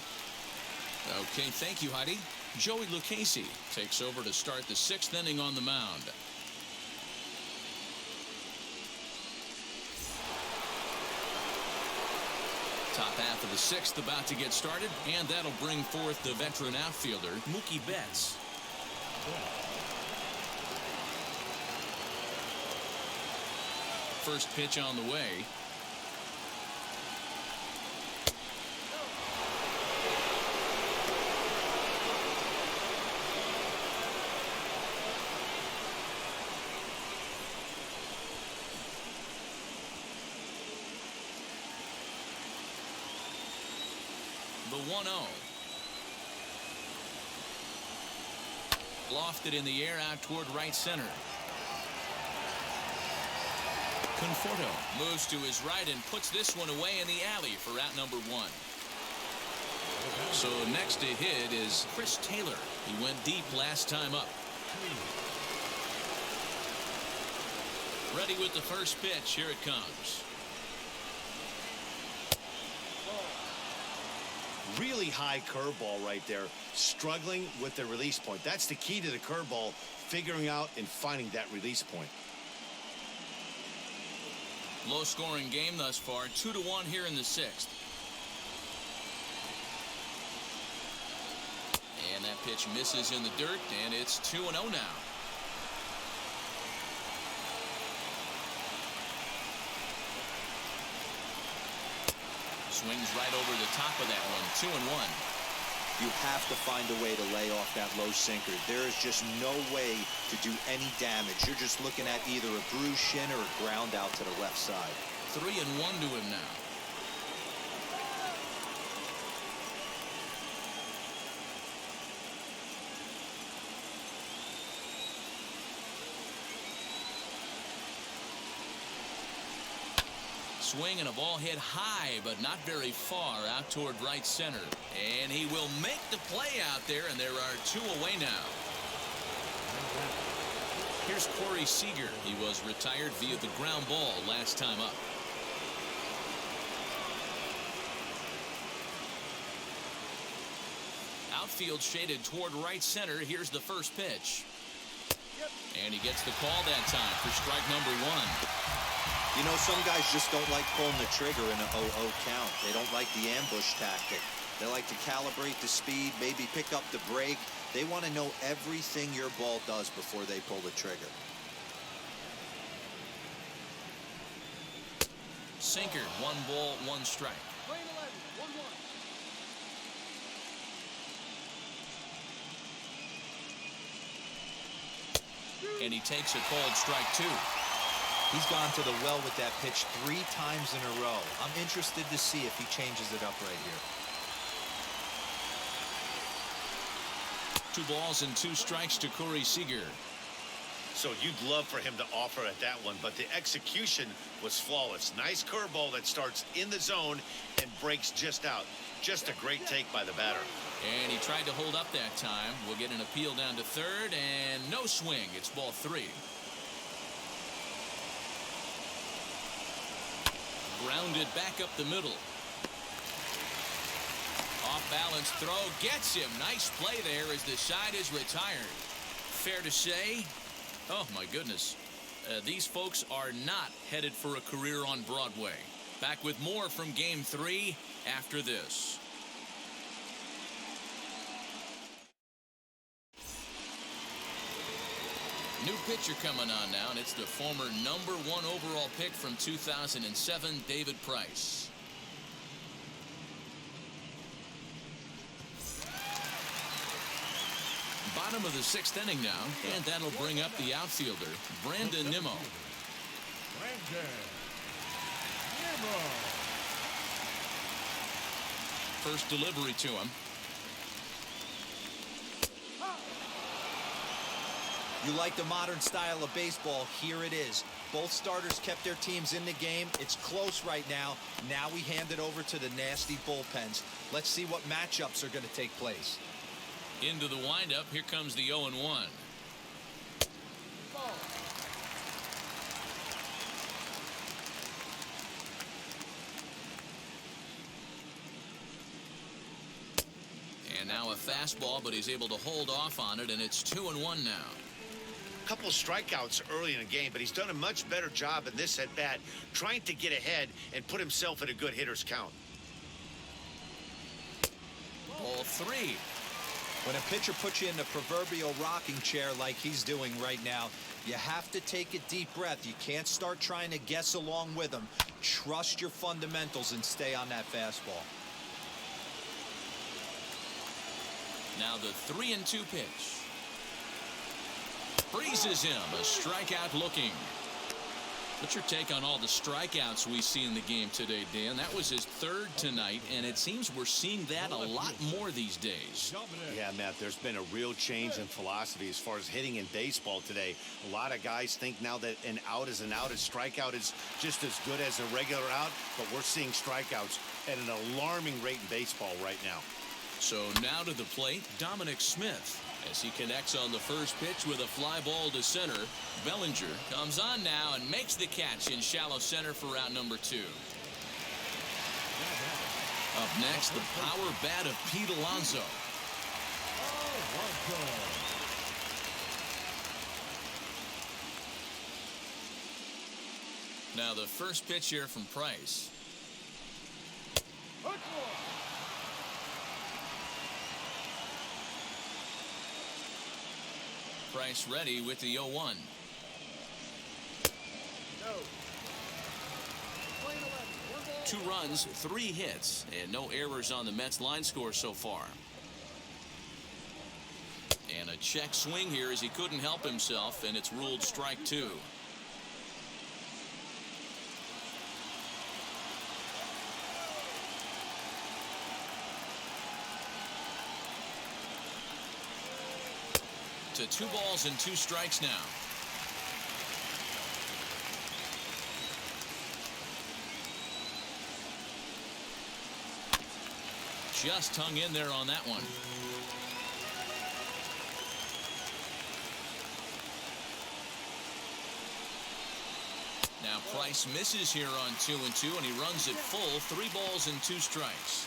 Okay, thank you, Heidi. Joey Lucchese takes over to start the 6th inning on the mound. Top half of the 6th about to get started, and that'll bring forth the veteran outfielder, Mookie Betts. First pitch on the way. The 1-0. Lofted in the air out toward right center. Conforto moves to his right and puts this one away in the alley for out number 1. So next to hit is Chris Taylor. He went deep last time up. Ready with the first pitch. Here it comes. Really high curveball right there, struggling with the release point. That's the key to the curveball, figuring out and finding that release point. Low scoring game thus far, 2-1 here in the 6th. And that pitch misses in the dirt, and it's 2-0 now. Swings right over the top of that one. 2-1. You have to find a way to lay off that low sinker. There is just no way to do any damage. You're just looking at either a bruised shin or a ground out to the left side. 3-1 to him now. Swing and a ball hit high, but not very far out toward right center. And he will make the play out there, and there are 2 away now. Here's Corey Seager. He was retired via the ground ball last time up. Outfield shaded toward right center. Here's the first pitch. And he gets the call that time for strike number 1. You know, some guys just don't like pulling the trigger in an 0-0 count. They don't like the ambush tactic. They like to calibrate the speed, maybe pick up the brake. They want to know everything your ball does before they pull the trigger. Sinker, 1 ball, 1 strike. And he takes a called strike 2. He's gone to the well with that pitch 3 times in a row. I'm interested to see if he changes it up right here. 2 balls and 2 strikes to Corey Seager. So you'd love for him to offer at that one, but the execution was flawless. Nice curveball that starts in the zone and breaks just out. Just a great take by the batter. And he tried to hold up that time. We'll get an appeal down to third, and no swing. It's ball 3. Grounded back up the middle. Off balance throw gets him. Nice play there as the side is retired. Fair to say, oh my goodness, these folks are not headed for a career on Broadway. Back with more from Game 3 after this. New pitcher coming on now, and it's the former number 1 overall pick from 2007, David Price. Bottom of the 6th inning now, and that'll bring up the outfielder, Brandon Nimmo. First delivery to him. You like the modern style of baseball? Here it is. Both starters kept their teams in the game. It's close right now. Now we hand it over to the nasty bullpens. Let's see what matchups are going to take place. Into the windup, here comes the 0-1. And now a fastball, but he's able to hold off on it, and it's 2-1 now. Couple strikeouts early in the game, but he's done a much better job in this at bat, trying to get ahead and put himself in a good hitter's count. Ball 3. When a pitcher puts you in the proverbial rocking chair like he's doing right now, you have to take a deep breath. You can't start trying to guess along with him. Trust your fundamentals and stay on that fastball. Now the 3-2 pitch. Freezes him. A strikeout looking. What's your take on all the strikeouts we see in the game today, Dan? That was his third tonight, and it seems we're seeing that a lot more these days. Yeah, Matt, there's been a real change in philosophy as far as hitting in baseball today. A lot of guys think now that an out is an out, a strikeout is just as good as a regular out, but we're seeing strikeouts at an alarming rate in baseball right now. So now to the plate, Dominic Smith, as he connects on the first pitch with a fly ball to center. Bellinger comes on now and makes the catch in shallow center for out number 2. Up next, the power bat of Pete Alonso. Now the first pitch here from Price. Price ready with the 0-1. Two runs, 3 hits, and no errors on the Mets line score so far. And a check swing here as he couldn't help himself, and it's ruled strike 2. To 2 balls and 2 strikes now. Just hung in there on that one. Now Price misses here on 2-2, and he runs it full. 3 balls and 2 strikes.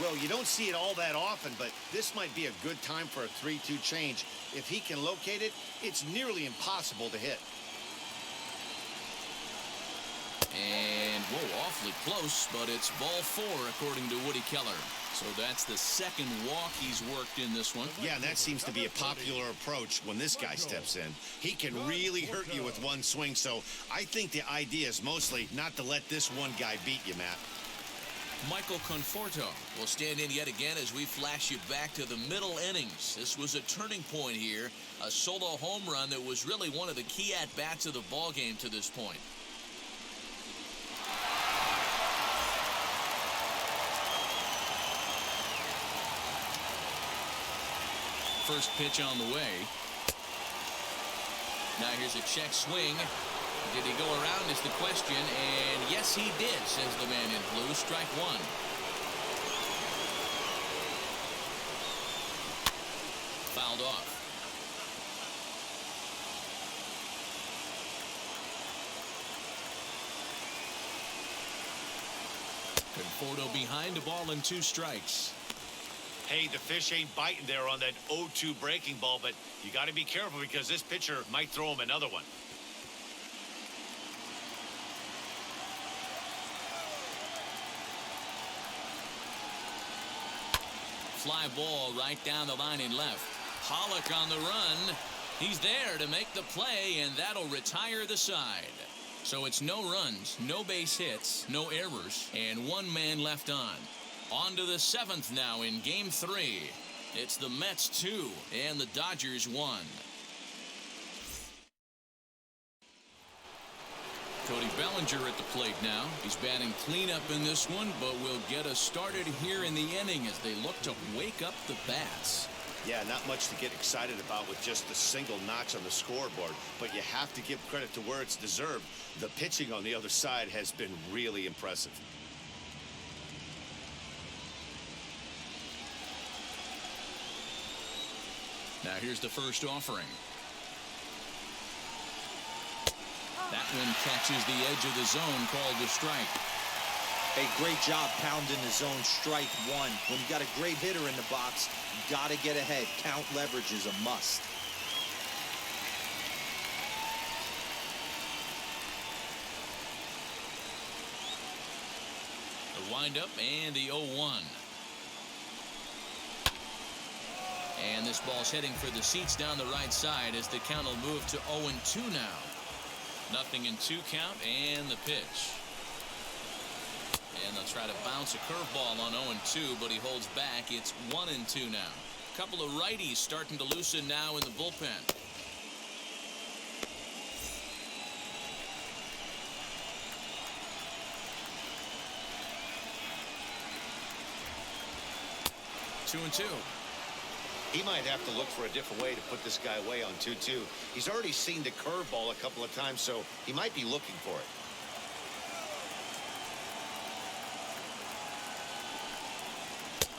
Well, you don't see it all that often, but this might be a good time for a 3-2 change. If he can locate it, it's nearly impossible to hit. And, whoa, awfully close, but it's ball 4 according to Woody Keller. So that's the second walk he's worked in this one. Yeah, and that seems to be a popular approach when this guy steps in. He can really hurt you with one swing, so I think the idea is mostly not to let this one guy beat you, Matt. Michael Conforto will stand in yet again as we flash you back to the middle innings. This was a turning point here, a solo home run that was really one of the key at-bats of the ballgame to this point. First pitch on the way. Now here's a check swing. Did he go around is the question, and yes he did, says the man in blue. Strike 1. Fouled off. Conforto behind, a ball and 2 strikes. Hey, the fish ain't biting there on that 0-2 breaking ball, but you got to be careful because this pitcher might throw him another one. Fly ball right down the line and left. Pollock on the run. He's there to make the play, and that'll retire the side. So it's no runs, no base hits, no errors, and 1 man left on. On to the 7th now in Game 3. It's the Mets 2 and the Dodgers 1. Cody Bellinger at the plate now. He's batting cleanup in this one, but will get us started here in the inning as they look to wake up the bats. Yeah, not much to get excited about with just the single knocks on the scoreboard, but you have to give credit to where it's deserved. The pitching on the other side has been really impressive. Now here's the first offering. That one catches the edge of the zone, called a strike. A great job pounding the zone, strike one. When you got a great hitter in the box, you got to get ahead. Count leverage is a must. The windup and the 0-1. And this ball's heading for the seats down the right side as the count will move to 0-2 now. 0-2 count and the pitch. And they'll try to bounce a curveball on 0-2, but he holds back. It's 1-2 now. A couple of righties starting to loosen now in the bullpen. Two and two. He might have to look for a different way to put this guy away on 2-2. He's already seen the curveball a couple of times, so he might be looking for it.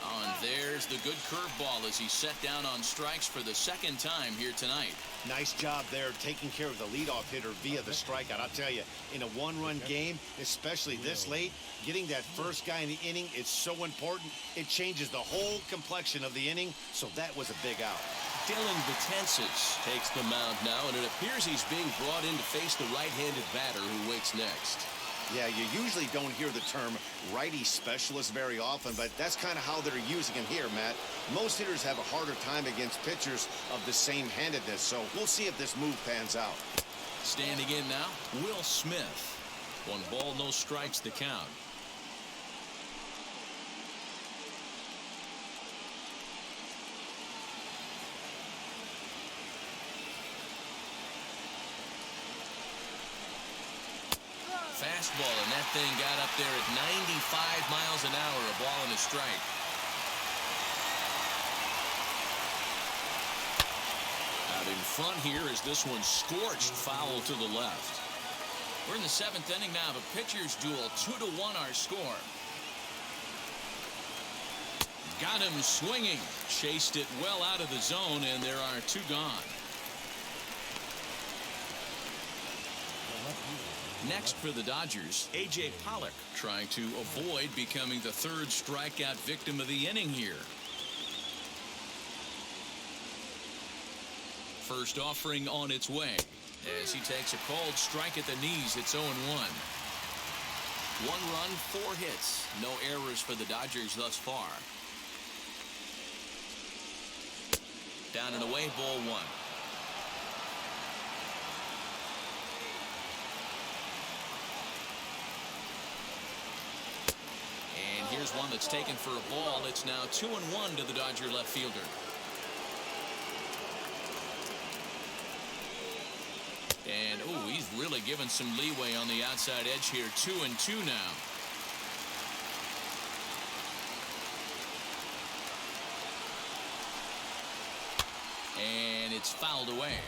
Oh, and there's the good curveball as he's set down on strikes for the second time here tonight. Nice job there taking care of the leadoff hitter via the strikeout. I'll tell you, in a one-run game, especially this late, getting that first guy in the inning is so important. It changes the whole complexion of the inning, so that was a big out. Dylan Betances takes the mound now, and it appears he's being brought in to face the right-handed batter who waits next. Yeah, you usually don't hear the term righty specialist very often, but that's kind of how they're using him here, Matt. Most hitters have a harder time against pitchers of the same handedness, so we'll see if this move pans out. Standing in now, Will Smith. 1 ball, no strikes, the count. Fastball, and that thing got up there at 95 miles an hour, a ball and a strike. Out in front here as this one scorched foul to the left. We're in the 7th inning now, the pitcher's duel, 2-1 our score. Got him swinging, chased it well out of the zone, and there are 2 gone. Next for the Dodgers, A.J. Pollock trying to avoid becoming the 3rd strikeout victim of the inning here. First offering on its way as he takes a called strike at the knees. It's 0-1. 1 run, 4 hits. No errors for the Dodgers thus far. Down and away, ball 1. And here's one that's taken for a ball. It's now 2-1 to the Dodger left fielder. And, ooh, he's really given some leeway on the outside edge here. 2-2 now. And it's fouled away.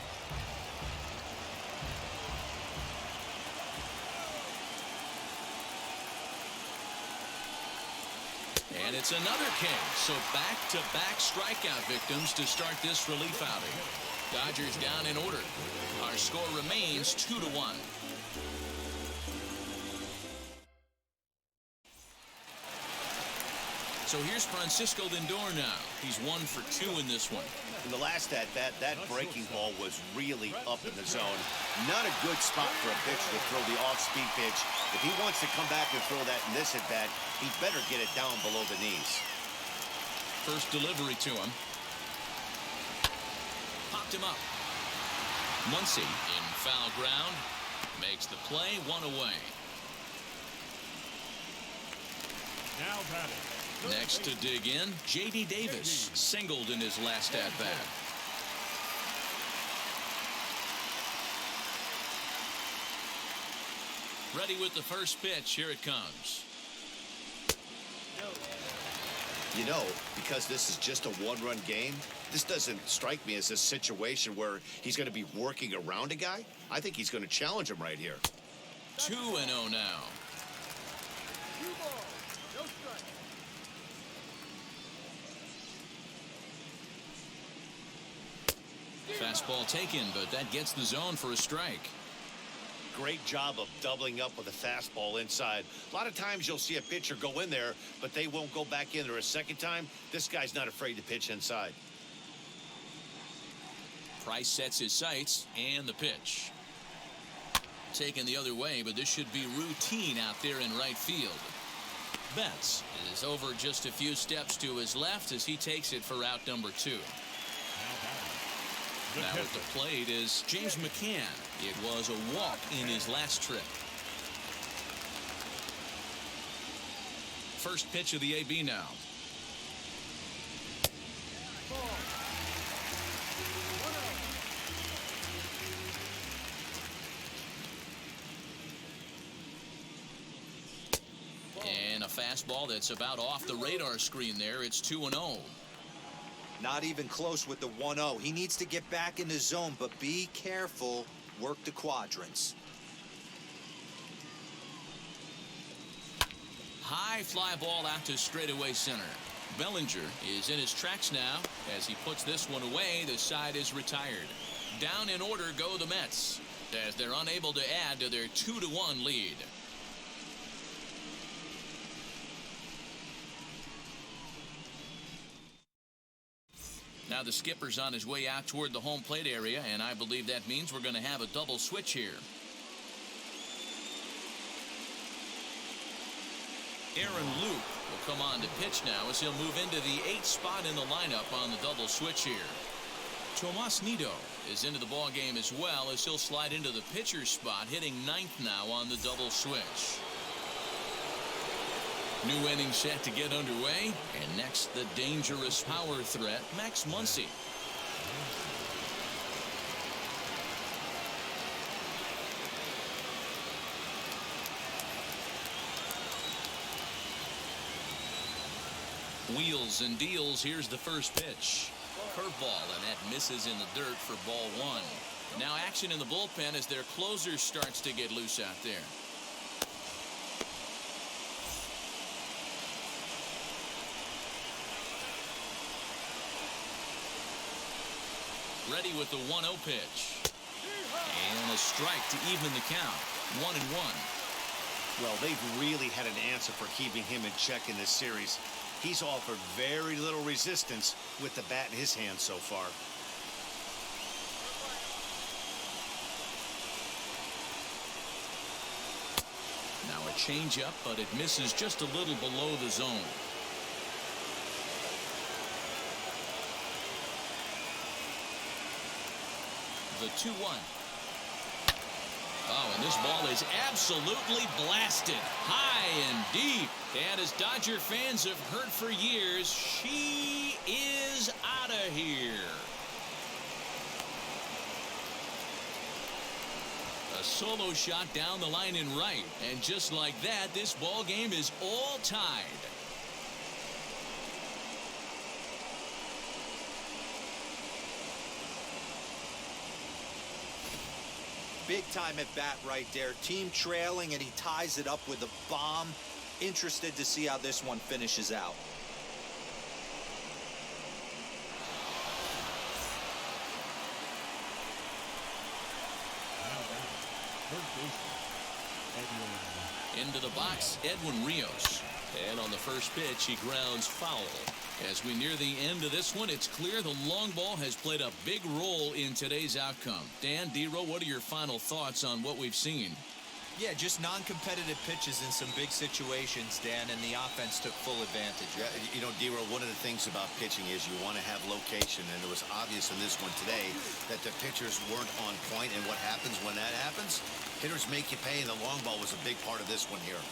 And it's another king. So back-to-back strikeout victims to start this relief outing. Dodgers down in order. Our score remains 2-1. So here's Francisco Lindor now. He's 1 for 2 in this one. In the last at-bat, that breaking ball was really up in the zone. Not a good spot for a pitcher to throw the off-speed pitch. If he wants to come back and throw that in this at-bat, he better get it down below the knees. First delivery to him. Popped him up. Muncy in foul ground. Makes the play, 1 away. Now batting. Next to dig in, J.D. Davis singled in his last at-bat. Ready with the first pitch. Here it comes. You know, because this is just a one-run game, this doesn't strike me as a situation where he's going to be working around a guy. I think he's going to challenge him right here. 2-0 now. Fastball taken, but that gets the zone for a strike. Great job of doubling up with a fastball inside. A lot of times you'll see a pitcher go in there, but they won't go back in there a second time. This guy's not afraid to pitch inside. Price sets his sights, and the pitch. Taken the other way, but this should be routine out there in right field. Betts is over just a few steps to his left as he takes it for out number 2. Now at the plate is James McCann. It was a walk in his last trip. First pitch of the AB now. And a fastball that's about off the radar screen there. It's 2-0. Not even close with the 1-0. He needs to get back in the zone, but be careful. Work the quadrants. High fly ball out to straightaway center. Bellinger is in his tracks now. As he puts this one away, the side is retired. Down in order go the Mets, as they're unable to add to their 2-1 lead. Now the skipper's on his way out toward the home plate area, and I believe that means we're going to have a double switch here. Aaron Luke will come on to pitch now as he'll move into the 8th spot in the lineup on the double switch here. Tomas Nido is into the ball game as well as he'll slide into the pitcher's spot, hitting 9th now on the double switch. New inning set to get underway, and next the dangerous power threat, Max Muncy. Wheels and deals. Here's the first pitch. Curveball, and that misses in the dirt for ball 1. Now action in the bullpen as their closer starts to get loose out there. Ready with the 1-0 pitch. And a strike to even the count. 1-1. Well, they've really had an answer for keeping him in check in this series. He's offered very little resistance with the bat in his hand so far. Now a changeup, but it misses just a little below the zone. The 2-1. Oh, and this ball is absolutely blasted high and deep. And as Dodger fans have heard for years, she is out of here. A solo shot down the line in right. And just like that, this ball game is all tied. Big time at bat right there. Team trailing, and he ties it up with a bomb. Interested to see how this one finishes out. Into the box, Edwin Rios. And on the first pitch, he grounds foul. As we near the end of this one, it's clear the long ball has played a big role in today's outcome. Dan, D-Row, what are your final thoughts on what we've seen? Yeah, just non-competitive pitches in some big situations, Dan, and the offense took full advantage. Yeah, you know, D-Row, one of the things about pitching is you want to have location, and it was obvious in this one today that the pitchers weren't on point, and what happens when that happens? Hitters make you pay, and the long ball was a big part of this one here.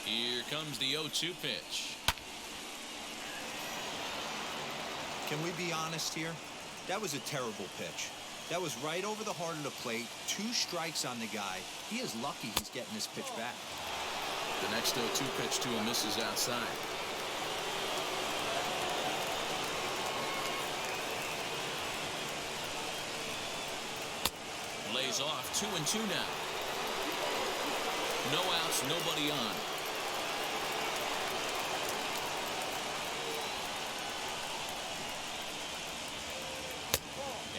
Here comes the 0-2 pitch. Can we be honest here? That was a terrible pitch. That was right over the heart of the plate. 2 strikes on the guy. He is lucky he's getting this pitch back. The next 0-2 pitch to him misses outside. lays off. 2-2 now. No outs, nobody on.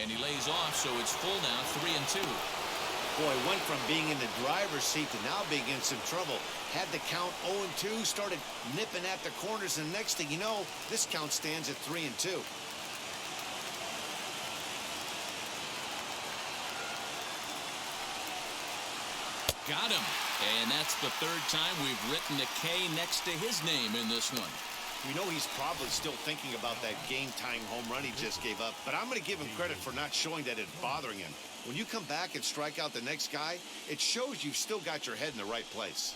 And he lays off, so it's full now, 3-2. Boy, went from being in the driver's seat to now being in some trouble. Had the count 0-2, started nipping at the corners, and next thing you know, this count stands at 3-2. Got him. And that's the third time we've written a K next to his name in this one. You know he's probably still thinking about that game-tying home run he just gave up, but I'm going to give him credit for not showing that it's bothering him. When you come back and strike out the next guy, it shows you've still got your head in the right place.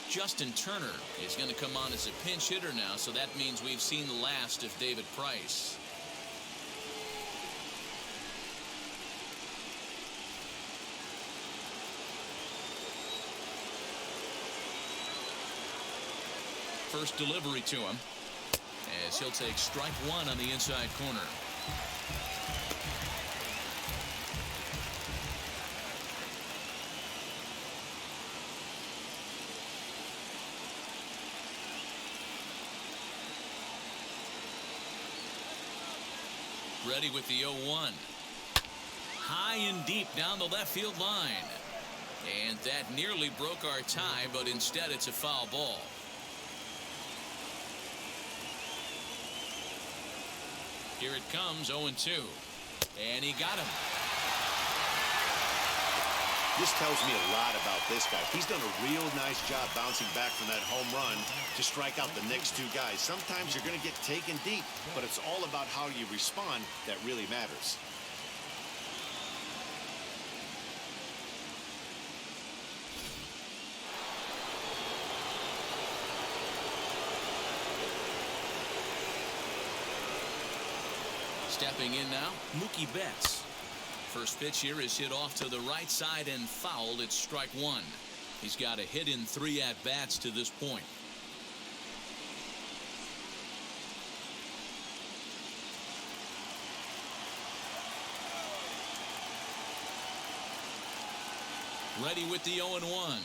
Justin Turner is going to come on as a pinch hitter now, so that means we've seen the last of David Price. First delivery to him, as he'll take strike one on the inside corner. Ready with the 0-1. High and deep down the left field line. And that nearly broke our tie, but instead it's a foul ball. Here it comes, 0-2. And he got him. This tells me a lot about this guy. He's done a real nice job bouncing back from that home run to strike out the next two guys. Sometimes you're going to get taken deep, but it's all about how you respond that really matters. Stepping in now, Mookie Betts. First pitch here is hit off to the right side and fouled. It's strike one. He's got a hit in 3 at-bats to this point. Ready with the 0-1.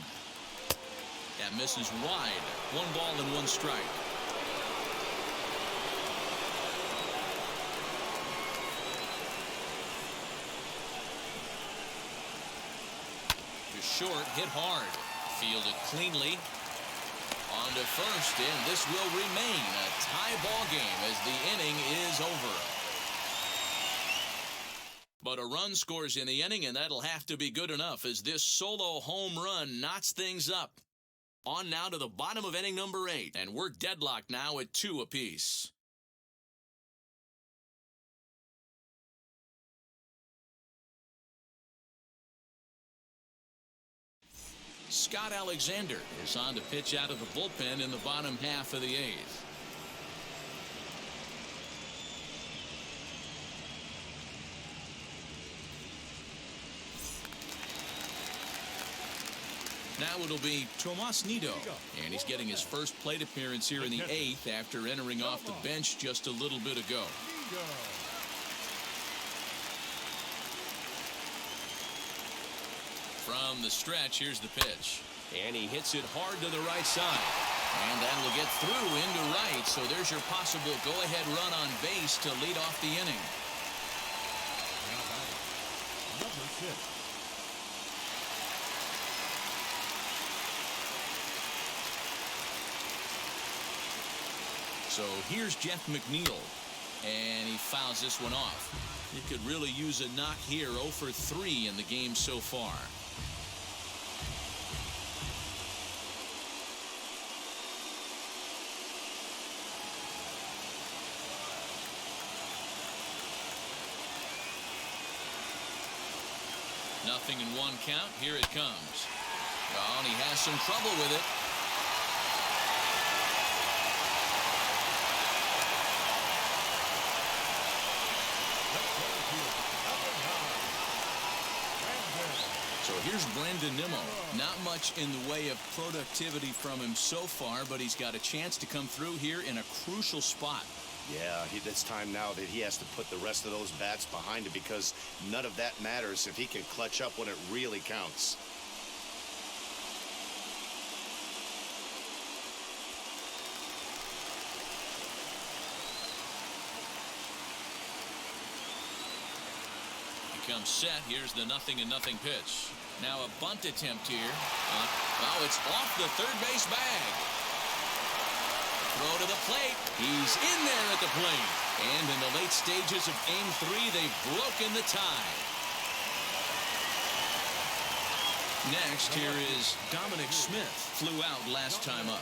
That misses wide. 1 ball and 1 strike. Short, hit hard, fielded cleanly on to first, and this will remain a tie ball game as the inning is over. But a run scores in the inning, and that'll have to be good enough as this solo home run knots things up. On now to the bottom of inning number 8, and we're deadlocked now at 2 apiece. Scott Alexander is on to pitch out of the bullpen in the bottom half of the 8th. Now it'll be Tomas Nido, and he's getting his first plate appearance here in the 8th after entering off the bench just a little bit ago. From the stretch, here's the pitch. And he hits it hard to the right side. And that will get through into right. So there's your possible go-ahead run on base to lead off the inning. Number 6. So here's Jeff McNeil. And he fouls this one off. He could really use a knock here. 0 for 3 in the game so far. Nothing in 1 count. Here it comes. Oh, and he has some trouble with it. So here's Brandon Nimmo. Not much in the way of productivity from him so far, but he's got a chance to come through here in a crucial spot. Yeah, it's time now that he has to put the rest of those bats behind him because none of that matters if he can clutch up when it really counts. Comes set. Here's the 0-0 pitch. Now a bunt attempt here. Oh, it's off the third base bag. Throw to the plate. He's in there at the plate. And in the late stages of Game 3, they've broken the tie. Next, here is Dominic Smith. Flew out last time up.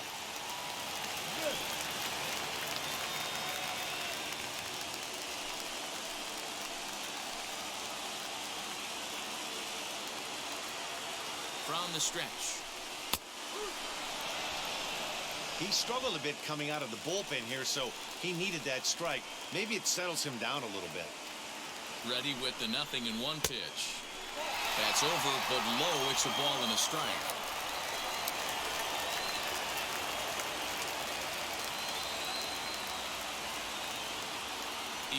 From the stretch. He struggled a bit coming out of the bullpen here, so he needed that strike. Maybe it settles him down a little bit. Ready with the 0-1 pitch. That's over, but low. It's a ball and a strike.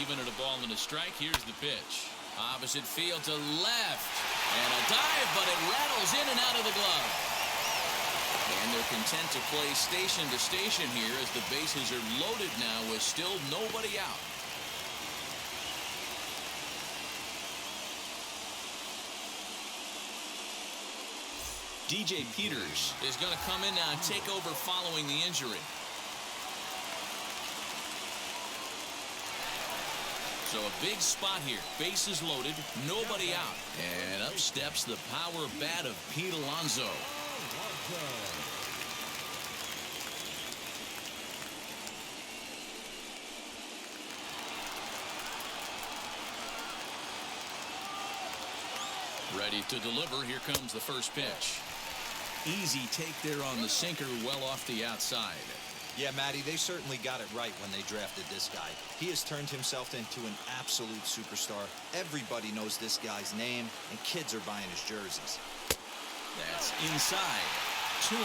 Even at a ball and a strike, here's the pitch. Opposite field to left. And a dive, but it rattles in and out of the glove. And they're content to play station to station here as the bases are loaded now with still nobody out. DJ Peters is going to come in now and take over following the injury. So a big spot here. Bases loaded, nobody out. And up steps the power bat of Pete Alonso. Ready to deliver. Here comes the first pitch. Easy take there on the sinker, well off the outside. Yeah, Matty, they certainly got it right when they drafted this guy. He has turned himself into an absolute superstar. Everybody knows this guy's name, and kids are buying his jerseys. That's inside. 2-0.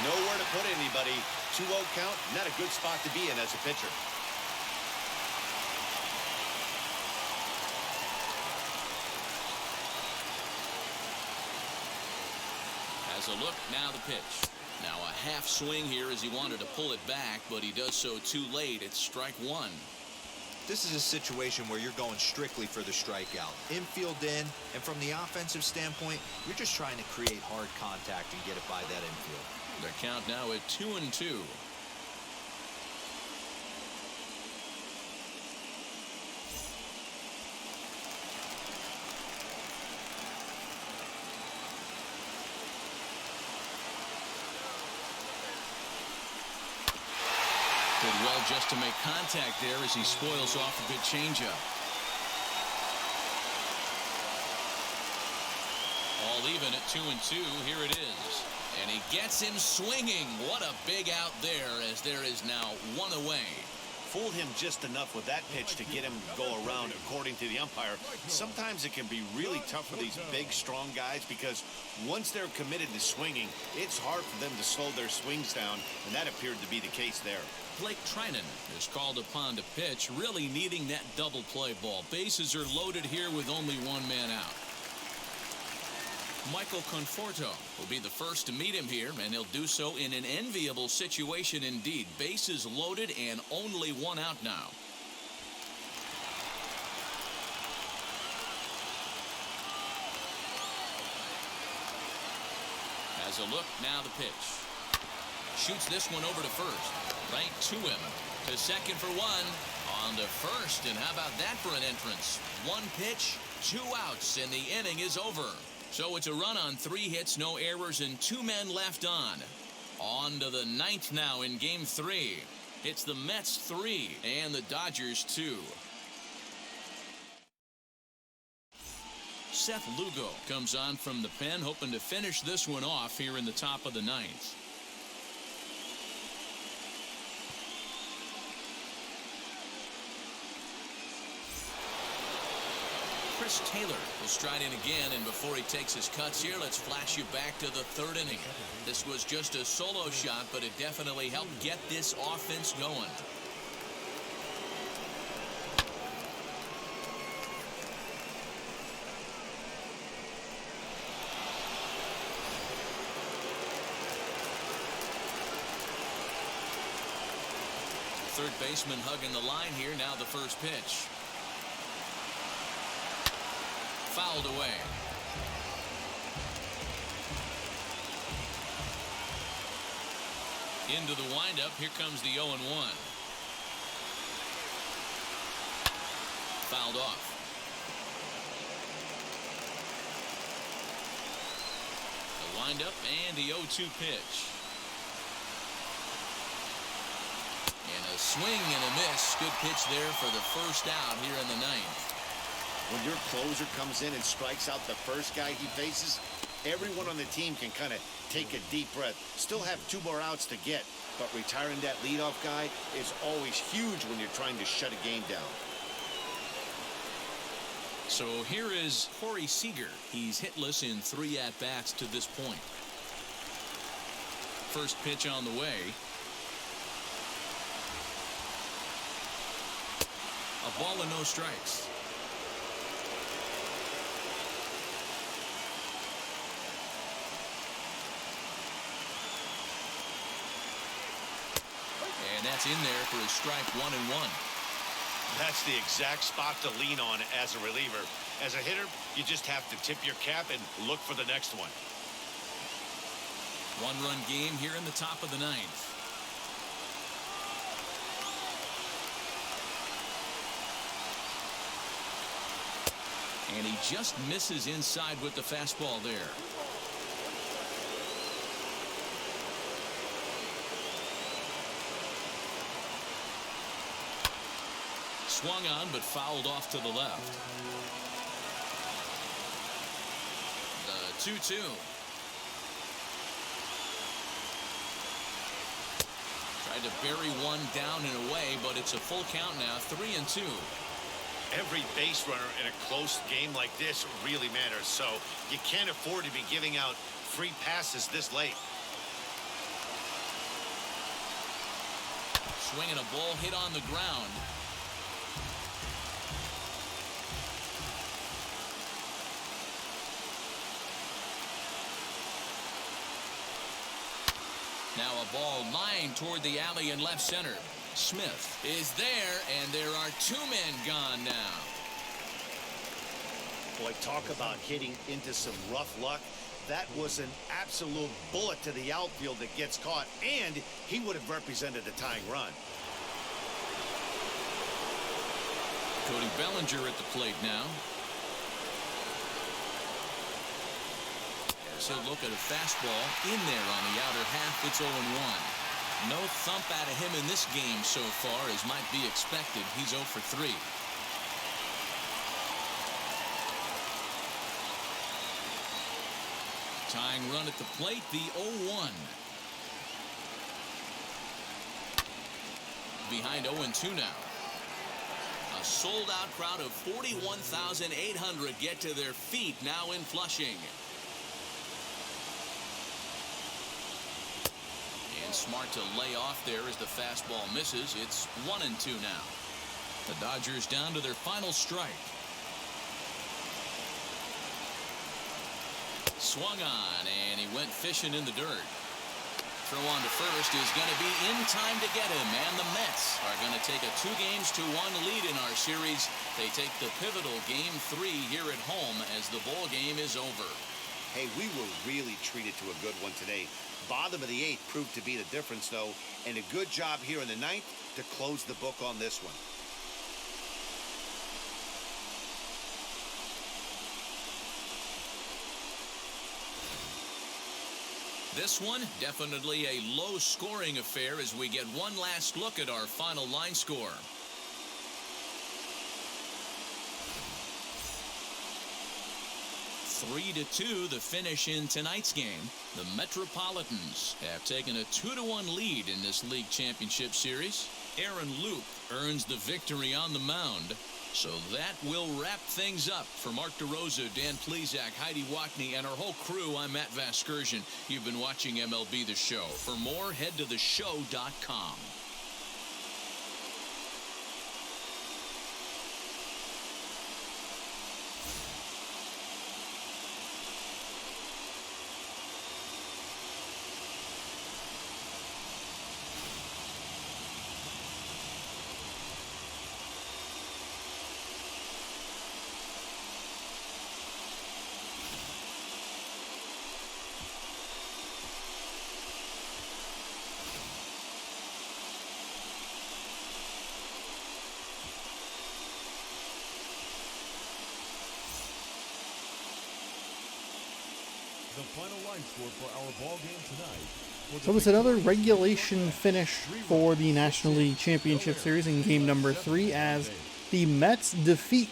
Nowhere to put anybody. 2-0 count, not a good spot to be in as a pitcher. Has a look, now the pitch. Now a half swing here as he wanted to pull it back, but he does so too late. It's strike one. This is a situation where you're going strictly for the strikeout. Infield in, and from the offensive standpoint, you're just trying to create hard contact and get it by that infield. The count now at 2-2. Did well just to make contact there as he spoils off a good changeup. All even at 2-2. Here it is. And he gets him swinging. What a big out there as there is now one away. Fooled him just enough with that pitch to get him to go around, according to the umpire. Sometimes it can be really tough for these big, strong guys because once they're committed to swinging, it's hard for them to slow their swings down, and that appeared to be the case there. Blake Trinan is called upon to pitch, really needing that double play ball. Bases are loaded here with only one man out. Michael Conforto will be the first to meet him here, and he'll do so in an enviable situation indeed. Bases loaded and only one out now. Has a look, now the pitch. Shoots this one over to first. Right to him. To second for one. On to first, and how about that for an entrance? One pitch, 2 outs, and the inning is over. So it's a run on 3 hits, no errors, and 2 men left on. On to the 9th now in Game 3. It's the Mets 3 and the Dodgers 2. Seth Lugo comes on from the pen, hoping to finish this one off here in the top of the 9th. Chris Taylor will stride in again, and before he takes his cuts here, let's flash you back to the 3rd inning. This was just a solo shot, but it definitely helped get this offense going. third baseman hugging the line here. Now the first pitch. Fouled away. Into the windup. Here comes the 0-1. Fouled off. The windup and the 0-2 pitch. And a swing and a miss. Good pitch there for the first out here in the ninth. When your closer comes in and strikes out the first guy he faces, everyone on the team can kind of take a deep breath. Still have 2 more outs to get, but retiring that leadoff guy is always huge when you're trying to shut a game down. So here is Corey Seager. He's hitless in 3 at-bats to this point. First pitch on the way. A ball and no strikes. And that's in there for a strike. 1-1. That's the exact spot to lean on as a reliever. As a hitter, you just have to tip your cap and look for the next one. 1-run game here in the top of the ninth. And he just misses inside with the fastball there. Swung on, but fouled off to the left. The 2-2. Tried to bury one down and away, but it's a full count now. 3-2. Every base runner in a close game like this really matters, so you can't afford to be giving out free passes this late. Swinging a ball hit on the ground. Now a ball lined toward the alley in left center. Smith is there, and there are 2 men gone now. Boy, talk about hitting into some rough luck. That was an absolute bullet to the outfield that gets caught, and he would have represented the tying run. Cody Bellinger at the plate now. As he'll look at a fastball in there on the outer half. It's 0-1. No thump out of him in this game so far, as might be expected. He's 0 for 3. Tying run at the plate, the 0-1. Behind 0-2 now. A sold-out crowd of 41,800 get to their feet now in Flushing. And smart to lay off there as the fastball misses. It's 1-2 now. The Dodgers down to their final strike. Swung on, and he went fishing in the dirt. Throw on to first is going to be in time to get him, and the Mets are going to take a 2-1 lead in our series. They take the pivotal Game 3 here at home as the ball game is over. Hey, we were really treated to a good one today. Bottom of the 8th proved to be the difference, though, and a good job here in the 9th to close the book on this one. This one, definitely a low-scoring affair as we get one last look at our final line score. Three to 2, the finish in tonight's game. The Metropolitans have taken a 2-1 lead in this league championship series. Aaron Loup earns the victory on the mound. So that will wrap things up. For Mark DeRosa, Dan Plesac, Heidi Watney, and our whole crew, I'm Matt Vasgersian. You've been watching MLB The Show. For more, head to theshow.com. The final line score for our ball game tonight. So it's another regulation finish for the National League Championship Series in game number 3 as the Mets defeat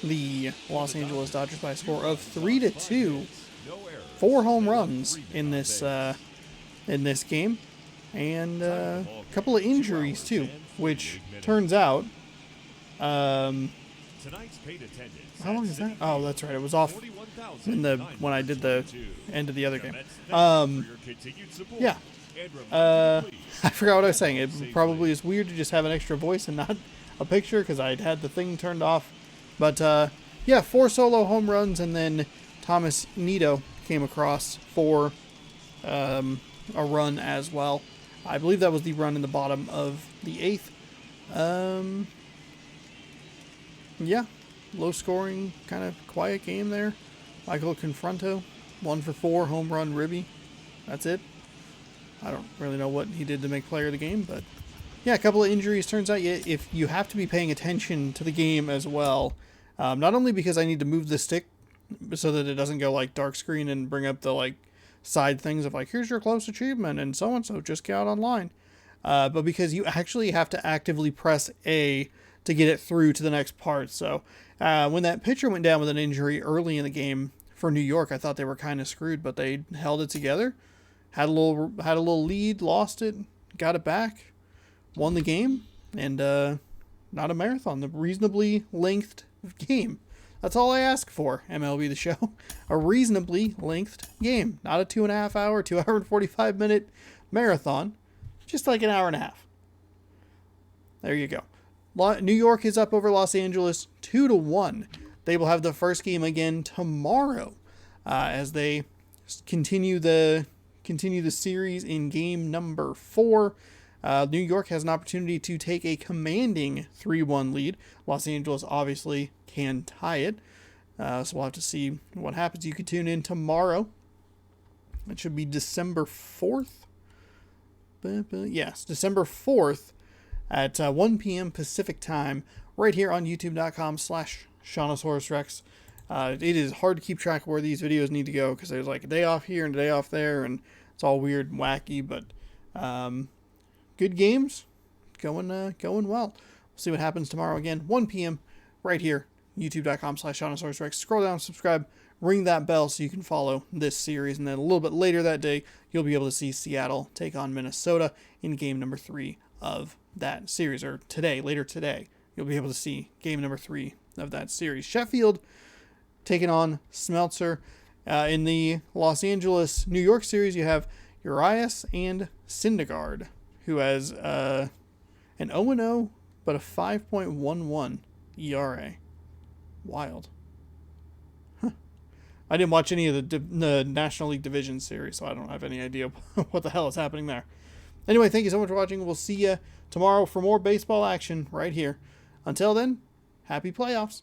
the Los Angeles Dodgers by a score of 3-2. 4 home runs in this game, and a couple of injuries too, which turns out, how long is that? Oh, that's right. It was off when I did the end of the other game. Yeah. I forgot what I was saying. It probably is weird to just have an extra voice and not a picture because I had the thing turned off. But yeah, 4 solo home runs, and then Thomas Nido came across for a run as well. I believe that was the run in the bottom of the 8th. Yeah, low scoring, kind of quiet game there. Michael Confronto, 1 for 4, home run, ribby. That's it. I don't really know what he did to make player of the game, but yeah, a couple of injuries. Turns out if you have to be paying attention to the game as well, not only because I need to move the stick so that it doesn't go like dark screen and bring up the like side things of like, here's your close achievement and so just get out online, but because you actually have to actively press A to get it through to the next part. So when that pitcher went down with an injury early in the game for New York, I thought they were kind of screwed, but they held it together, had a little lead, lost it, got it back, won the game, and not a marathon, the reasonably lengthed game. That's all I ask for, MLB The Show. A reasonably lengthed game. Not a 2.5 hour, 2 hour and 45 minute marathon. Just like an hour and a half. There you go. New York is up over Los Angeles 2-1. They will have the first game again tomorrow as they continue the series in game number 4. New York has an opportunity to take a commanding 3-1 lead. Los Angeles obviously can tie it. So we'll have to see what happens. You can tune in tomorrow. It should be December 4th. Yes, December 4th at 1 p.m. Pacific time, right here on youtube.com/ShaunosaurusRex. It is hard to keep track of where these videos need to go because there's like a day off here and a day off there, and it's all weird and wacky, but good games, going well. We'll see what happens tomorrow again, 1 p.m. right here, youtube.com/ShaunosaurusRex. Scroll down, subscribe, ring that bell so you can follow this series, and then a little bit later that day, you'll be able to see Seattle take on Minnesota in game number 3 of that series, or later today, you'll be able to see game number 3 of that series. Sheffield taking on Smeltzer. In the Los Angeles New York series, you have Urias and Syndergaard, who has an 0-0 but a 5.11 ERA. Wild. Huh. I didn't watch any of the National League Division series, so I don't have any idea what the hell is happening there. Anyway, thank you so much for watching. We'll see you tomorrow for more baseball action right here. Until then, happy playoffs.